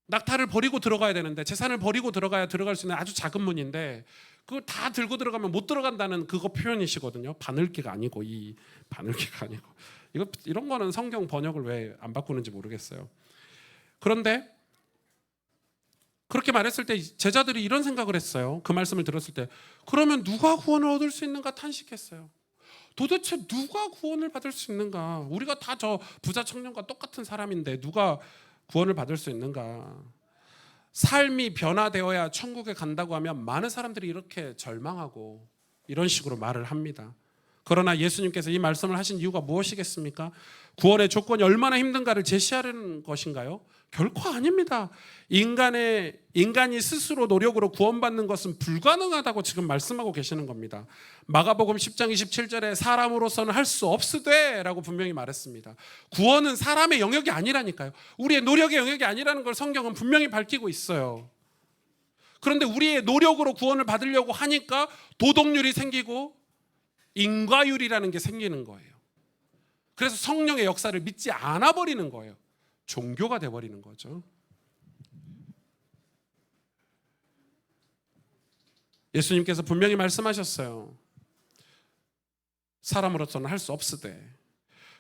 낙타를 버리고 들어가야 되는데 재산을 버리고 들어가야 들어갈 수 있는 아주 작은 문인데 그거 다 들고 들어가면 못 들어간다는 그거 표현이시거든요. 바늘기가 아니고 이 바늘기가 아니고 이런 거는 성경 번역을 왜 안 바꾸는지 모르겠어요. 그런데 그렇게 말했을 때 제자들이 이런 생각을 했어요. 그 말씀을 들었을 때 그러면 누가 구원을 얻을 수 있는가 탄식했어요. 도대체 누가 구원을 받을 수 있는가? 우리가 다 저 부자 청년과 똑같은 사람인데 누가 구원을 받을 수 있는가? 삶이 변화되어야 천국에 간다고 하면 많은 사람들이 이렇게 절망하고 이런 식으로 말을 합니다. 그러나 예수님께서 이 말씀을 하신 이유가 무엇이겠습니까? 구원의 조건이 얼마나 힘든가를 제시하려는 것인가요? 결코 아닙니다. 인간이 스스로 노력으로 구원받는 것은 불가능하다고 지금 말씀하고 계시는 겁니다. 마가복음 10장 27절에 사람으로서는 할 수 없으되 라고 분명히 말했습니다. 구원은 사람의 영역이 아니라니까요. 우리의 노력의 영역이 아니라는 걸 성경은 분명히 밝히고 있어요. 그런데 우리의 노력으로 구원을 받으려고 하니까 도덕률이 생기고 인과율이라는 게 생기는 거예요. 그래서 성령의 역사를 믿지 않아 버리는 거예요. 종교가 돼버리는 거죠. 예수님께서 분명히 말씀하셨어요. 사람으로서는 할 수 없으되.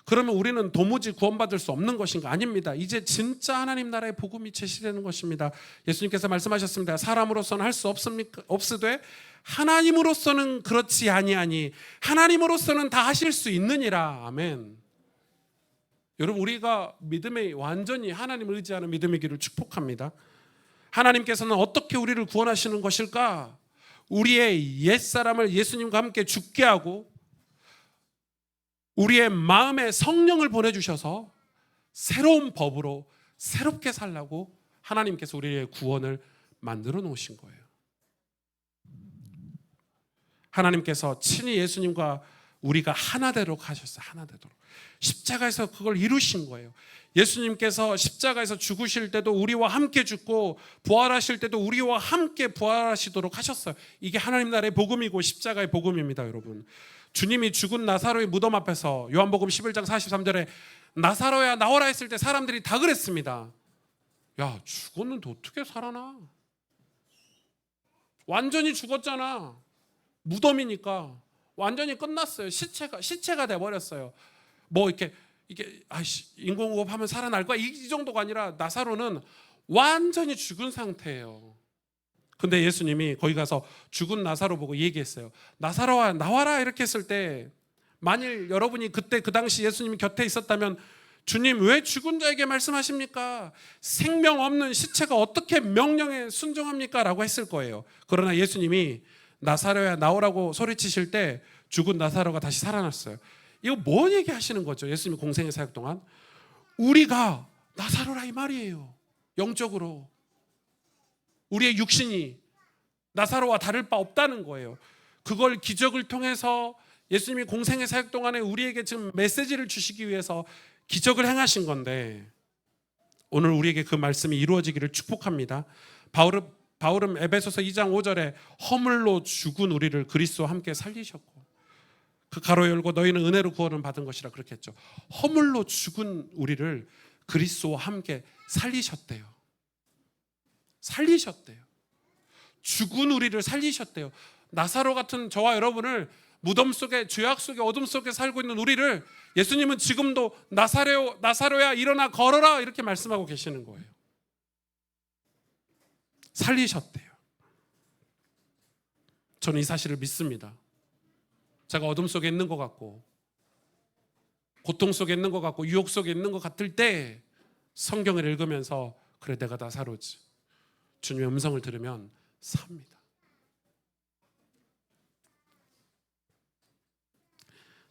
그러면 우리는 도무지 구원받을 수 없는 것인가? 아닙니다. 이제 진짜 하나님 나라의 복음이 제시되는 것입니다. 예수님께서 말씀하셨습니다. 사람으로서는 할 수 없으되 하나님으로서는 그렇지 아니하니 하나님으로서는 다 하실 수 있느니라. 아멘. 여러분 우리가 믿음의 완전히 하나님을 의지하는 믿음의 길을 축복합니다. 하나님께서는 어떻게 우리를 구원하시는 것일까? 우리의 옛사람을 예수님과 함께 죽게 하고 우리의 마음에 성령을 보내주셔서 새로운 법으로 새롭게 살라고 하나님께서 우리의 구원을 만들어 놓으신 거예요. 하나님께서 친히 예수님과 우리가 하나 되도록 하셨어요. 하나 되도록. 십자가에서 그걸 이루신 거예요. 예수님께서 십자가에서 죽으실 때도 우리와 함께 죽고 부활하실 때도 우리와 함께 부활하시도록 하셨어요. 이게 하나님 나라의 복음이고 십자가의 복음입니다, 여러분. 주님이 죽은 나사로의 무덤 앞에서 요한복음 11장 43절에 나사로야 나오라 했을 때 사람들이 다 그랬습니다. 야, 죽었는데 어떻게 살아나? 완전히 죽었잖아. 무덤이니까 완전히 끝났어요. 시체가 돼 버렸어요. 뭐 이게 인공호흡 하면 살아날 거야 이 정도가 아니라 나사로는 완전히 죽은 상태예요. 근데 예수님이 거기 가서 죽은 나사로 보고 얘기했어요. 나사로야 나와라 이렇게 했을 때 만일 여러분이 그때 그 당시 예수님이 곁에 있었다면 주님 왜 죽은 자에게 말씀하십니까? 생명 없는 시체가 어떻게 명령에 순종합니까? 라고 했을 거예요. 그러나 예수님이 나사로야 나오라고 소리치실 때 죽은 나사로가 다시 살아났어요. 이거 뭔 얘기 하시는 거죠? 예수님이 공생의 사역 동안 우리가 나사로라 이 말이에요. 영적으로 우리의 육신이 나사로와 다를 바 없다는 거예요. 그걸 기적을 통해서 예수님이 공생의 사역 동안에 우리에게 지금 메시지를 주시기 위해서 기적을 행하신 건데 오늘 우리에게 그 말씀이 이루어지기를 축복합니다. 바울은 에베소서 2장 5절에 허물로 죽은 우리를 그리스도와 함께 살리셨고 그 가로 열고 너희는 은혜로 구원을 받은 것이라 그렇게 했죠. 허물로 죽은 우리를 그리스도와 함께 살리셨대요. 살리셨대요. 죽은 우리를 살리셨대요. 나사로 같은 저와 여러분을 무덤 속에, 죄악 속에, 어둠 속에 살고 있는 우리를 예수님은 지금도 나사로야 일어나 걸어라 이렇게 말씀하고 계시는 거예요. 살리셨대요. 저는 이 사실을 믿습니다. 제가 어둠 속에 있는 것 같고 고통 속에 있는 것 같고 유혹 속에 있는 것 같을 때 성경을 읽으면서 그래 내가 나사로지, 주님의 음성을 들으면 삽니다.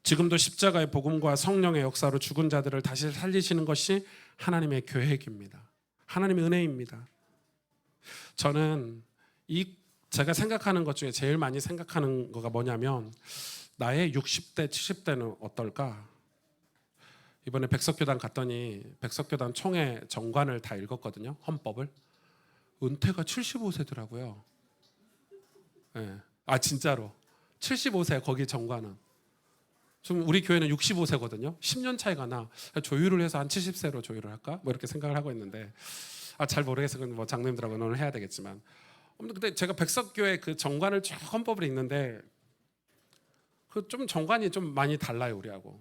지금도 십자가의 복음과 성령의 역사로 죽은 자들을 다시 살리시는 것이 하나님의 계획입니다. 하나님의 은혜입니다. 저는 제가 생각하는 것 중에 제일 많이 생각하는 거가 뭐냐면 나의 60대, 70대는 어떨까? 이번에 백석교단 갔더니 백석교단 총회 정관을 다 읽었거든요. 헌법을. 은퇴가 75세더라고요. 네. 아 진짜로 75세 거기 정관은. 지금 우리 교회는 65세거든요. 10년 차이가 나. 조율을 해서 한 70세로 조율을 할까? 뭐 이렇게 생각을 하고 있는데 잘 모르겠어요. 뭐 장로님들하고 논의를 해야 되겠지만. 근데 제가 백석교회 그 정관을 쭉 헌법을 읽는데 그 좀 정관이 좀 많이 달라요 우리하고.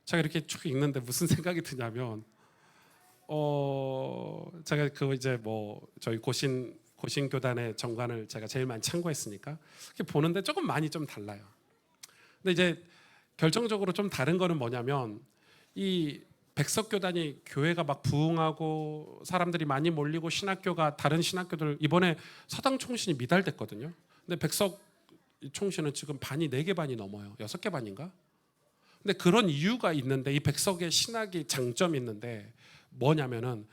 제가 이렇게 쭉 읽는데 무슨 생각이 드냐면 제가 그 이제 뭐 저희 고신교단의 정관을 제가 제일 많이 참고했으니까 이렇게 보는데 조금 많이 좀 달라요. 근데 이제 결정적으로 좀 다른 거는 뭐냐면 이 백석교단이 교회가 막 부흥하고 사람들이 많이 몰리고 신학교가 다른 신학교들 이번에 사당 총신이 미달됐거든요. 근데 백석 총신은 지금 반이 4개 반이 넘어요. 6개 반인가? 근데 그런 이유가 있는데 이 백석의 신학이 장점이 있는데 뭐냐면은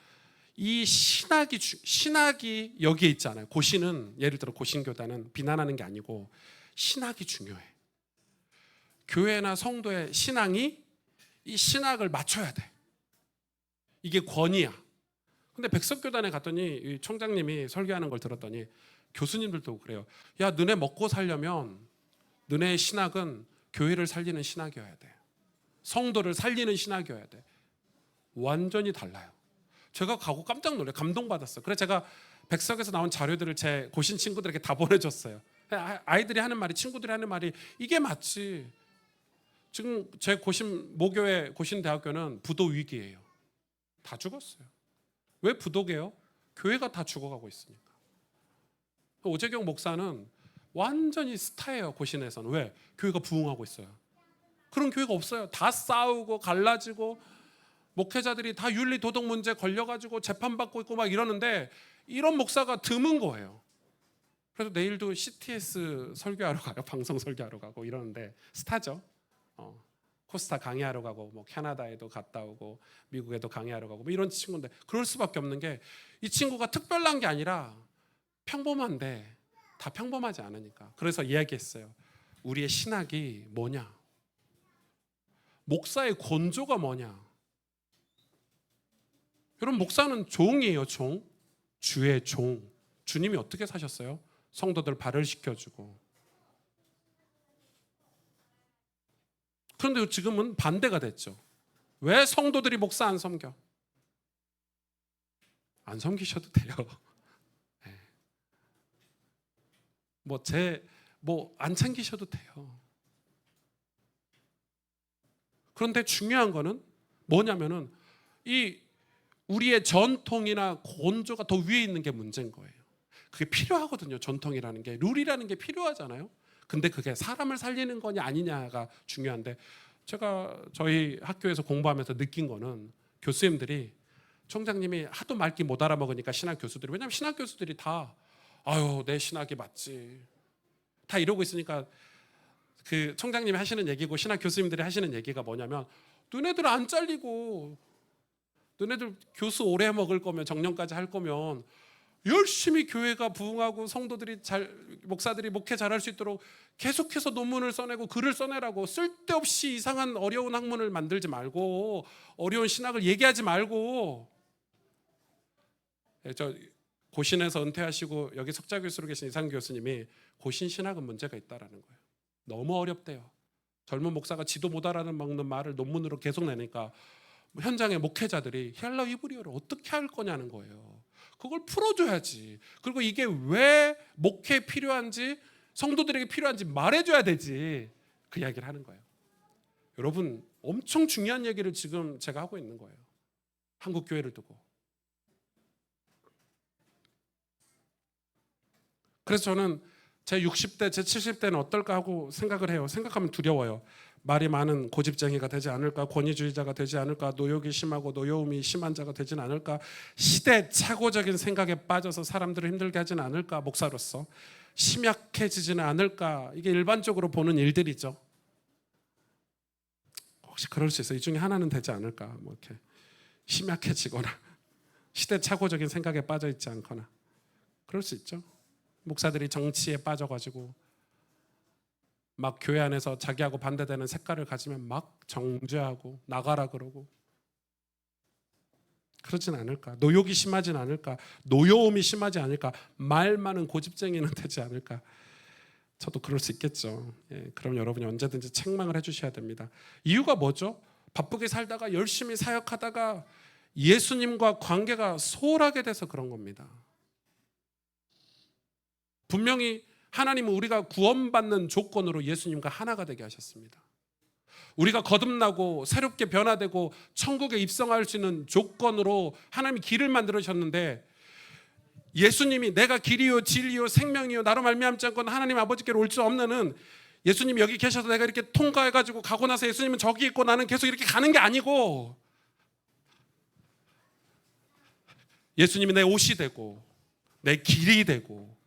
이 신학이 여기에 있잖아요. 고신은 예를 들어 고신교단은 비난하는 게 아니고 신학이 중요해. 교회나 성도의 신앙이 이 신학을 맞춰야 돼. 이게 권위야. 근데 백석교단에 갔더니 이 총장님이 설교하는 걸 들었더니 교수님들도 그래요. 야, 너네 먹고 살려면 너네의 신학은 교회를 살리는 신학이어야 돼. 성도를 살리는 신학이어야 돼. 완전히 달라요. 제가 가고 깜짝 놀래 감동받았어요. 그래서 제가 백석에서 나온 자료들을 제 고신 친구들에게 다 보내줬어요. 아이들이 하는 말이, 친구들이 하는 말이 이게 맞지. 지금 제 모교회 고신대학교는 부도 위기예요. 다 죽었어요. 왜 부도게요? 교회가 다 죽어가고 있으니까. 오재경 목사는 완전히 스타예요. 고신에서는. 왜? 교회가 부흥하고 있어요. 그런 교회가 없어요. 다 싸우고 갈라지고 목회자들이 다 윤리 도덕 문제 걸려가지고 재판받고 있고 막 이러는데 이런 목사가 드문 거예요. 그래서 내일도 CTS 설교하러 가요. 방송 설교하러 가고 이러는데 스타죠. 코스타 강의하러 가고 뭐 캐나다에도 갔다 오고 미국에도 강의하러 가고 뭐 이런 친구인데 그럴 수밖에 없는 게 이 친구가 특별한 게 아니라 평범한데 다 평범하지 않으니까. 그래서 이야기했어요. 우리의 신학이 뭐냐? 목사의 권조가 뭐냐? 여러분 목사는 종이에요. 종. 주의 종. 주님이 어떻게 사셨어요? 성도들 발을 시켜주고. 그런데 지금은 반대가 됐죠. 왜 성도들이 목사 안 섬겨? 안 섬기셔도 돼요. 안 챙기셔도 돼요. 그런데 중요한 거는 뭐냐면은 이 우리의 전통이나 권조가 더 위에 있는 게 문제인 거예요. 그게 필요하거든요. 전통이라는 게, 룰이라는 게 필요하잖아요. 근데 그게 사람을 살리는 거냐 아니냐가 중요한데 제가 저희 학교에서 공부하면서 느낀 거는 교수님들이 총장님이 하도 말귀 못 알아먹으니까 신학 교수들이, 왜냐하면 신학 교수들이 다 아유 내 신학이 맞지 다 이러고 있으니까 그 총장님이 하시는 얘기고 신학 교수님들이 하시는 얘기가 뭐냐면 너네들 안 잘리고 너네들 교수 오래 먹을 거면 정년까지 할 거면 열심히 교회가 부흥하고 성도들이 목사들이 목회 잘할 수 있도록 계속해서 논문을 써내고 글을 써내라고. 쓸데없이 이상한 어려운 학문을 만들지 말고 어려운 신학을 얘기하지 말고. 저 고신에서 은퇴하시고 여기 석좌 교수로 계신 이상 교수님이 고신 신학은 문제가 있다라는 거예요. 너무 어렵대요. 젊은 목사가 지도 못 알아먹는 말을 논문으로 계속 내니까 현장의 목회자들이 헬라 히브리어를 어떻게 할 거냐는 거예요. 그걸 풀어줘야지. 그리고 이게 왜 목회에 필요한지 성도들에게 필요한지 말해줘야 되지. 그 이야기를 하는 거예요. 여러분 엄청 중요한 얘기를 지금 제가 하고 있는 거예요. 한국 교회를 두고. 그래서 저는 제 60대, 제 70대는 어떨까 하고 생각을 해요. 생각하면 두려워요. 말이 많은 고집쟁이가 되지 않을까, 권위주의자가 되지 않을까, 노욕이 심하고 노여움이 심한 자가 되지는 않을까, 시대착오적인 생각에 빠져서 사람들을 힘들게 하지는 않을까, 목사로서 심약해지지는 않을까. 이게 일반적으로 보는 일들이죠. 혹시 그럴 수 있어요. 이 중에 하나는 되지 않을까, 뭐 이렇게 심약해지거나 시대착오적인 생각에 빠져 있지 않거나 그럴 수 있죠. 목사들이 정치에 빠져가지고 막 교회 안에서 자기하고 반대되는 색깔을 가지면 막 정죄하고 나가라 그러고 그러진 않을까. 노욕이 심하진 않을까. 노여움이 심하지 않을까. 말 많은 고집쟁이는 되지 않을까. 저도 그럴 수 있겠죠. 예, 그럼 여러분이 언제든지 책망을 해주셔야 됩니다. 이유가 뭐죠? 바쁘게 살다가 열심히 사역하다가 예수님과 관계가 소홀하게 돼서 그런 겁니다. 분명히 하나님은 우리가 구원받는 조건으로 예수님과 하나가 되게 하셨습니다. 우리가 거듭나고 새롭게 변화되고 천국에 입성할 수 있는 조건으로 하나님이 길을 만들으셨는데 예수님이 내가 길이요 진리요 생명이요 나로 말미암지 않고는 하나님 아버지께로 올 수 없는 예수님이 여기 계셔서 내가 이렇게 통과해가지고 가고 나서 예수님은 저기 있고 나는 계속 이렇게 가는 게 아니고 예수님이 내 옷이 되고 내 길이 되고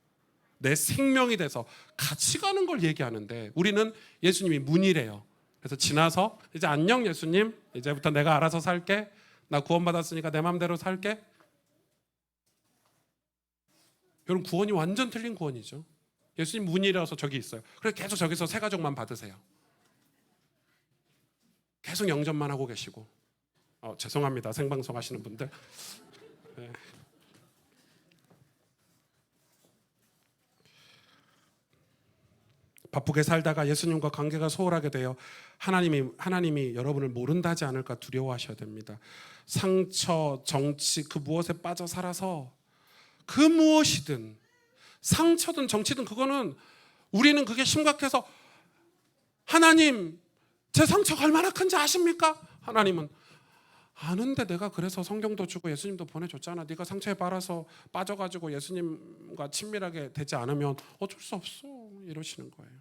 내 생명이 돼서 같이 가는 걸 얘기하는데 우리는 예수님이 문이래요. 그래서 지나서 이제 안녕 예수님, 이제부터 내가 알아서 살게. 나 구원받았으니까 내 마음대로 살게. 여러분 구원이 완전 틀린 구원이죠. 예수님 문이라서 저기 있어요. 그래서 계속 저기서 새 가족만 받으세요. 계속 영접만 하고 계시고 죄송합니다. 생방송 하시는 분들. 네. 바쁘게 살다가 예수님과 관계가 소홀하게 되어 하나님이 여러분을 모른다 하지 않을까 두려워하셔야 됩니다. 상처, 정치 그 무엇에 빠져 살아서 그 무엇이든 상처든 정치든 그거는 우리는 그게 심각해서 하나님 제 상처가 얼마나 큰지 아십니까? 하나님은 아는데 내가 그래서 성경도 주고 예수님도 보내줬잖아. 네가 상처에 빠져가지고 예수님과 친밀하게 되지 않으면 어쩔 수 없어 이러시는 거예요.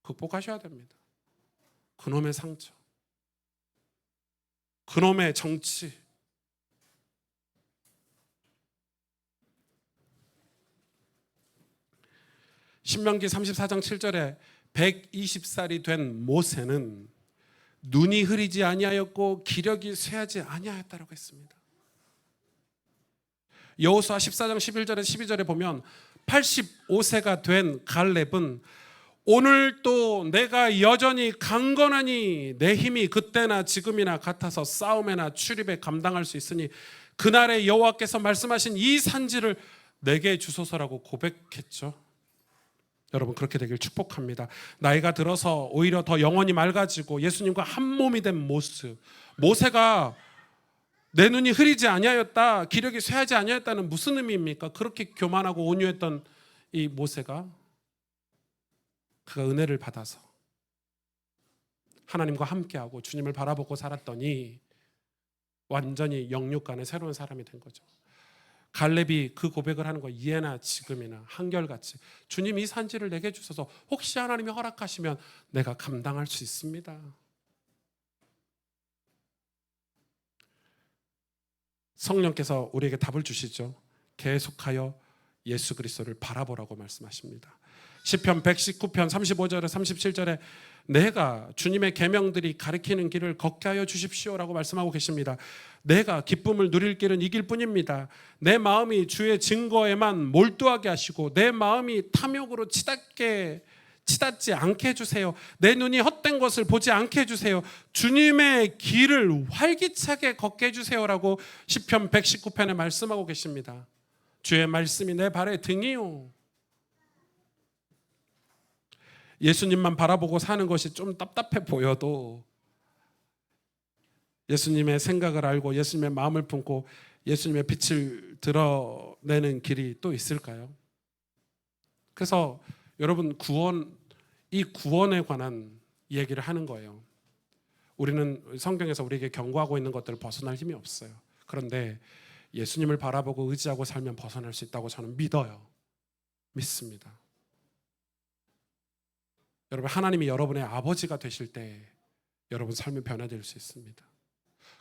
극복하셔야 됩니다. 그놈의 상처, 그놈의 정치. 신명기 34장 7절에 120살이 된 모세는 눈이 흐리지 아니하였고 기력이 쇠하지 아니하였다라고 했습니다. 여호수아 14장 11절에 12절에 보면 85세가 된 갈렙은 오늘도 내가 여전히 강건하니 내 힘이 그때나 지금이나 같아서 싸움에나 출입에 감당할 수 있으니 그날에 여호와께서 말씀하신 이 산지를 내게 주소서라고 고백했죠. 여러분 그렇게 되길 축복합니다. 나이가 들어서 오히려 더 영혼이 맑아지고 예수님과 한 몸이 된 모습. 모세가 내 눈이 흐리지 아니하였다, 기력이 쇠하지 아니하였다는 무슨 의미입니까? 그렇게 교만하고 온유했던 이 모세가 그가 은혜를 받아서 하나님과 함께하고 주님을 바라보고 살았더니 완전히 영육간의 새로운 사람이 된 거죠. 갈렙이 그 고백을 하는 거 이해나 지금이나 한결같이 주님 이 산지를 내게 주셔서 혹시 하나님이 허락하시면 내가 감당할 수 있습니다. 성령께서 우리에게 답을 주시죠. 계속하여 예수 그리스도를 바라보라고 말씀하십니다. 시편 119편 35절에 37절에 내가 주님의 계명들이 가리키는 길을 걷게 하여 주십시오라고 말씀하고 계십니다. 내가 기쁨을 누릴 길은 이 길뿐입니다. 내 마음이 주의 증거에만 몰두하게 하시고 내 마음이 탐욕으로 치닫지 않게 해주세요. 내 눈이 헛된 것을 보지 않게 해주세요. 주님의 길을 활기차게 걷게 해주세요라고 시편 119편에 말씀하고 계십니다. 주의 말씀이 내 발의 등이요. 예수님만 바라보고 사는 것이 좀 답답해 보여도 예수님의 생각을 알고 예수님의 마음을 품고 예수님의 빛을 드러내는 길이 또 있을까요? 그래서 여러분 이 구원에 관한 얘기를 하는 거예요. 우리는 성경에서 우리에게 경고하고 있는 것들을 벗어날 힘이 없어요. 그런데 예수님을 바라보고 의지하고 살면 벗어날 수 있다고 저는 믿어요. 믿습니다. 여러분, 하나님이 여러분의 아버지가 되실 때 여러분 삶이 변화될 수 있습니다.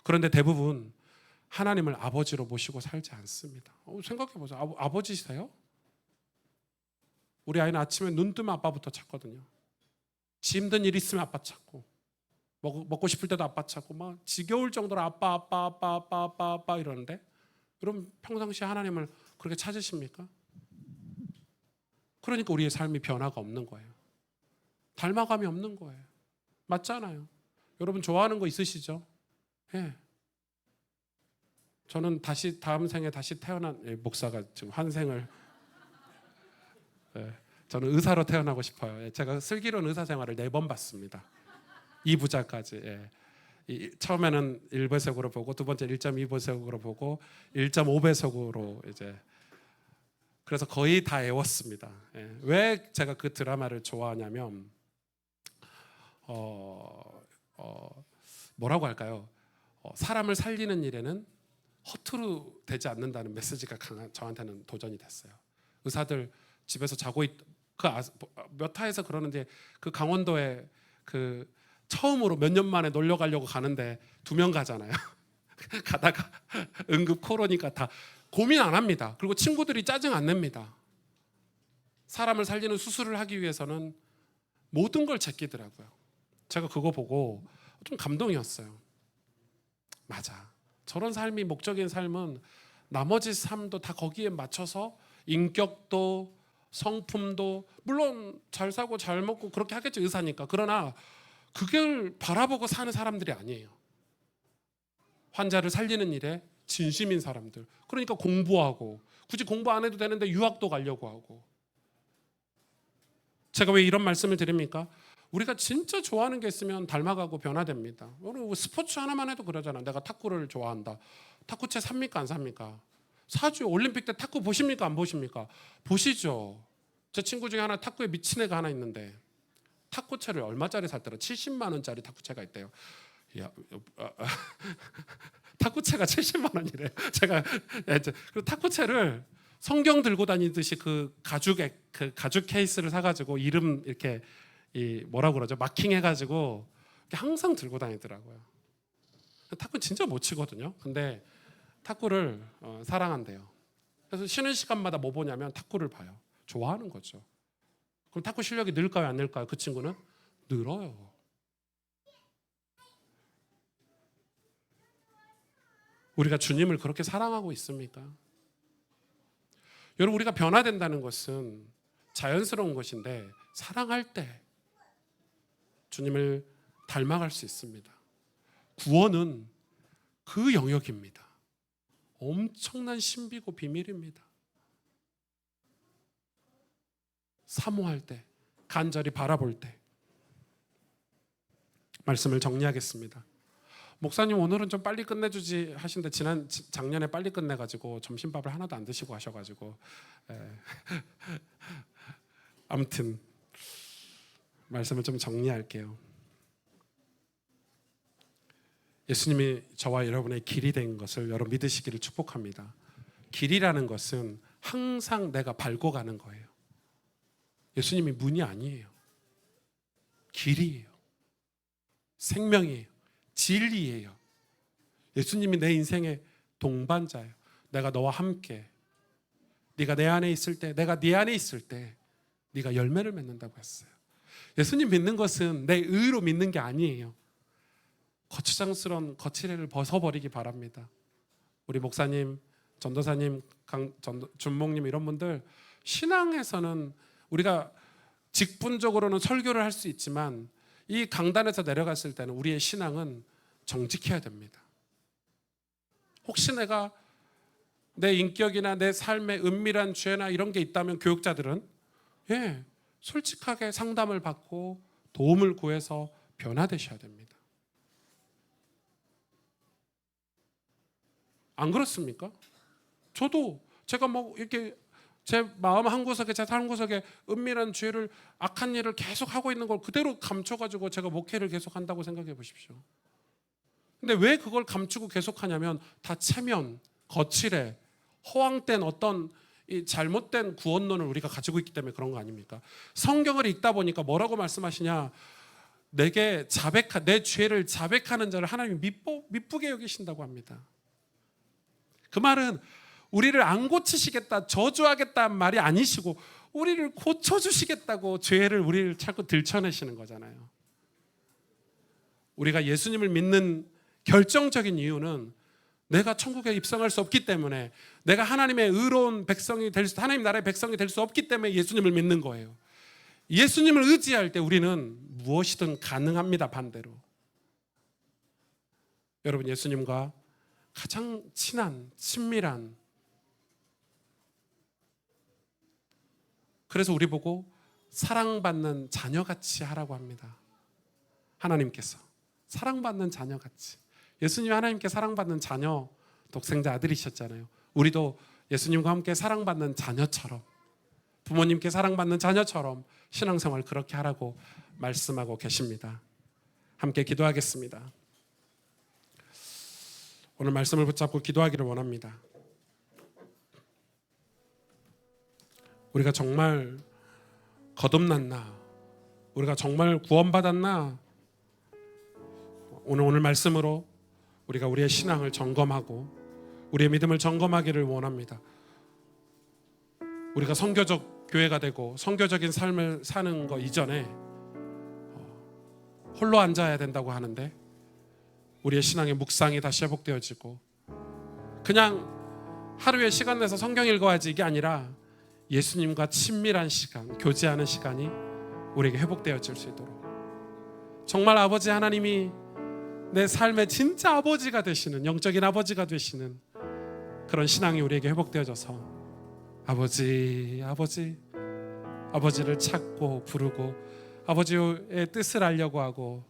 그런데 대부분 하나님을 아버지로 모시고 살지 않습니다. 생각해보세요. 아버지세요? 우리 아이는 아침에 눈 뜨면 아빠부터 찾거든요. 지 힘든 일 있으면 아빠 찾고, 먹고 싶을 때도 아빠 찾고, 막 지겨울 정도로 아빠 이러는데, 여러분 평상시에 하나님을 그렇게 찾으십니까? 그러니까 우리의 삶이 변화가 없는 거예요. 닮아감이 없는 거예요. 맞잖아요. 여러분 좋아하는 거 있으시죠? 예. 저는 다음 생에 다시 태어난 목사가 지금 환생을 저는 의사로 태어나고 싶어요. 제가 슬기로운 의사 생활을 4번 봤습니다. 2부작까지. 처음에는 1배속으로 보고 두 번째 1.2배속으로 보고 1.5배속으로 이제 그래서 거의 다 외웠습니다. 왜 제가 그 드라마를 좋아하냐면 뭐라고 할까요? 사람을 살리는 일에는 허투루 되지 않는다는 메시지가 저한테는 도전이 됐어요. 의사들 집에서 자고 몇 화에서 그러는데 그 강원도에 그 처음으로 몇 년 만에 놀러 가려고 가는데 2명 가잖아요. 가다가 응급 코로니까 다 고민 안 합니다. 그리고 친구들이 짜증 안 냅니다. 사람을 살리는 수술을 하기 위해서는 모든 걸 제끼더라고요. 제가 그거 보고 좀 감동이었어요. 맞아. 저런 삶이 목적인 삶은 나머지 삶도 다 거기에 맞춰서 인격도 성품도 물론 잘 사고 잘 먹고 그렇게 하겠죠, 의사니까. 그러나 그걸 바라보고 사는 사람들이 아니에요. 환자를 살리는 일에 진심인 사람들. 그러니까 공부하고 굳이 공부 안 해도 되는데 유학도 가려고 하고. 제가 왜 이런 말씀을 드립니까? 우리가 진짜 좋아하는 게 있으면 닮아가고 변화됩니다. 스포츠 하나만 해도 그러잖아. 내가 탁구를 좋아한다. 탁구채 삽니까 안 삽니까? 사죠. 올림픽 때 탁구 보십니까 안 보십니까? 보시죠. 제 친구 중에 하나 탁구에 미친 애가 하나 있는데 탁구채를 얼마짜리 샀더라? 70만 원짜리 탁구채가 있대요. 야, 탁구채가 70만 원이래. 제가 그 탁구채를 성경 들고 다니듯이 그 가죽 케이스를 사가지고 이름 이렇게 뭐라고 그러죠? 마킹해가지고 항상 들고 다니더라고요. 탁구 진짜 못 치거든요. 근데 탁구를 사랑한대요. 그래서 쉬는 시간마다 뭐 보냐면 탁구를 봐요. 좋아하는 거죠. 그럼 탁구 실력이 늘까요 안 늘까요? 그 친구는 늘어요. 우리가 주님을 그렇게 사랑하고 있습니까? 여러분, 우리가 변화된다는 것은 자연스러운 것인데 사랑할 때 주님을 닮아갈 수 있습니다. 구원은 그 영역입니다. 엄청난 신비고 비밀입니다. 사모할 때, 간절히 바라볼 때. 말씀을 정리하겠습니다. 목사님 오늘은 좀 빨리 끝내주지 하신데 작년에 빨리 끝내가지고 점심밥을 하나도 안 드시고 하셔가지고 아무튼 말씀을 좀 정리할게요. 예수님이 저와 여러분의 길이 된 것을 여러분 믿으시기를 축복합니다. 길이라는 것은 항상 내가 밟고 가는 거예요. 예수님이 문이 아니에요. 길이에요. 생명이에요. 진리예요. 예수님이 내 인생의 동반자예요. 내가 너와 함께, 네가 내 안에 있을 때, 내가 네 안에 있을 때 네가 열매를 맺는다고 했어요. 예수님 믿는 것은 내 의로 믿는 게 아니에요. 거추장스러운 거칠애를 벗어버리기 바랍니다. 우리 목사님, 전도사님, 준목님 이런 분들 신앙에서는 우리가 직분적으로는 설교를 할 수 있지만 이 강단에서 내려갔을 때는 우리의 신앙은 정직해야 됩니다. 혹시 내가 내 인격이나 내 삶에 은밀한 죄나 이런 게 있다면 교육자들은 솔직하게 상담을 받고 도움을 구해서 변화되셔야 됩니다. 안 그렇습니까? 저도 제가 뭐 이렇게 제 마음 한구석에, 제 한구석에 은밀한 죄를, 악한 일을 계속 하고 있는 걸 그대로 감춰가지고 제가 목회를 계속 한다고 생각해 보십시오. 근데 왜 그걸 감추고 계속 하냐면 다 체면, 거칠해, 허황된 어떤 이 잘못된 구원론을 우리가 가지고 있기 때문에 그런 거 아닙니까? 성경을 읽다 보니까 뭐라고 말씀하시냐? 내 죄를 자백하는 자를 하나님이 미쁘게 여기신다고 합니다. 그 말은 우리를 안 고치시겠다, 저주하겠다는 말이 아니시고 우리를 고쳐주시겠다고 우리를 자꾸 들춰내시는 거잖아요. 우리가 예수님을 믿는 결정적인 이유는 내가 천국에 입성할 수 없기 때문에, 내가 하나님의 의로운 백성이 하나님 나라의 백성이 될 수 없기 때문에 예수님을 믿는 거예요. 예수님을 의지할 때 우리는 무엇이든 가능합니다. 반대로 여러분, 예수님과 가장 친밀한, 그래서 우리 보고 사랑받는 자녀같이 하라고 합니다. 하나님께서 사랑받는 자녀같이. 예수님이 하나님께 사랑받는 자녀, 독생자 아들이셨잖아요. 우리도 예수님과 함께 사랑받는 자녀처럼, 부모님께 사랑받는 자녀처럼 신앙생활 그렇게 하라고 말씀하고 계십니다. 함께 기도하겠습니다. 오늘 말씀을 붙잡고 기도하기를 원합니다. 우리가 정말 거듭났나? 우리가 정말 구원받았나? 오늘 말씀으로 우리가 우리의 신앙을 점검하고 우리의 믿음을 점검하기를 원합니다. 우리가 선교적 교회가 되고 선교적인 삶을 사는 거 이전에 홀로 앉아야 된다고 하는데, 우리의 신앙의 묵상이 다시 회복되어지고, 그냥 하루에 시간 내서 성경 읽어야지 이게 아니라 예수님과 친밀한 시간, 교제하는 시간이 우리에게 회복되어질 수 있도록, 정말 아버지 하나님이 내 삶의 진짜 아버지가 되시는, 영적인 아버지가 되시는 그런 신앙이 우리에게 회복되어져서 아버지를 찾고 부르고 아버지의 뜻을 알려고 하고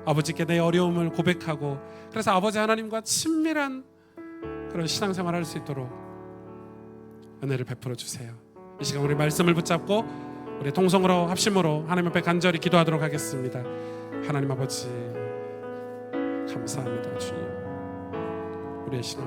아버지께 내 어려움을 고백하고, 그래서 아버지 하나님과 친밀한 그런 신앙생활을 할 수 있도록 은혜를 베풀어 주세요. 이 시간 우리 말씀을 붙잡고 우리 통성으로 합심으로 하나님 앞에 간절히 기도하도록 하겠습니다. 하나님 아버지 감사합니다. 주님, 우리의 신앙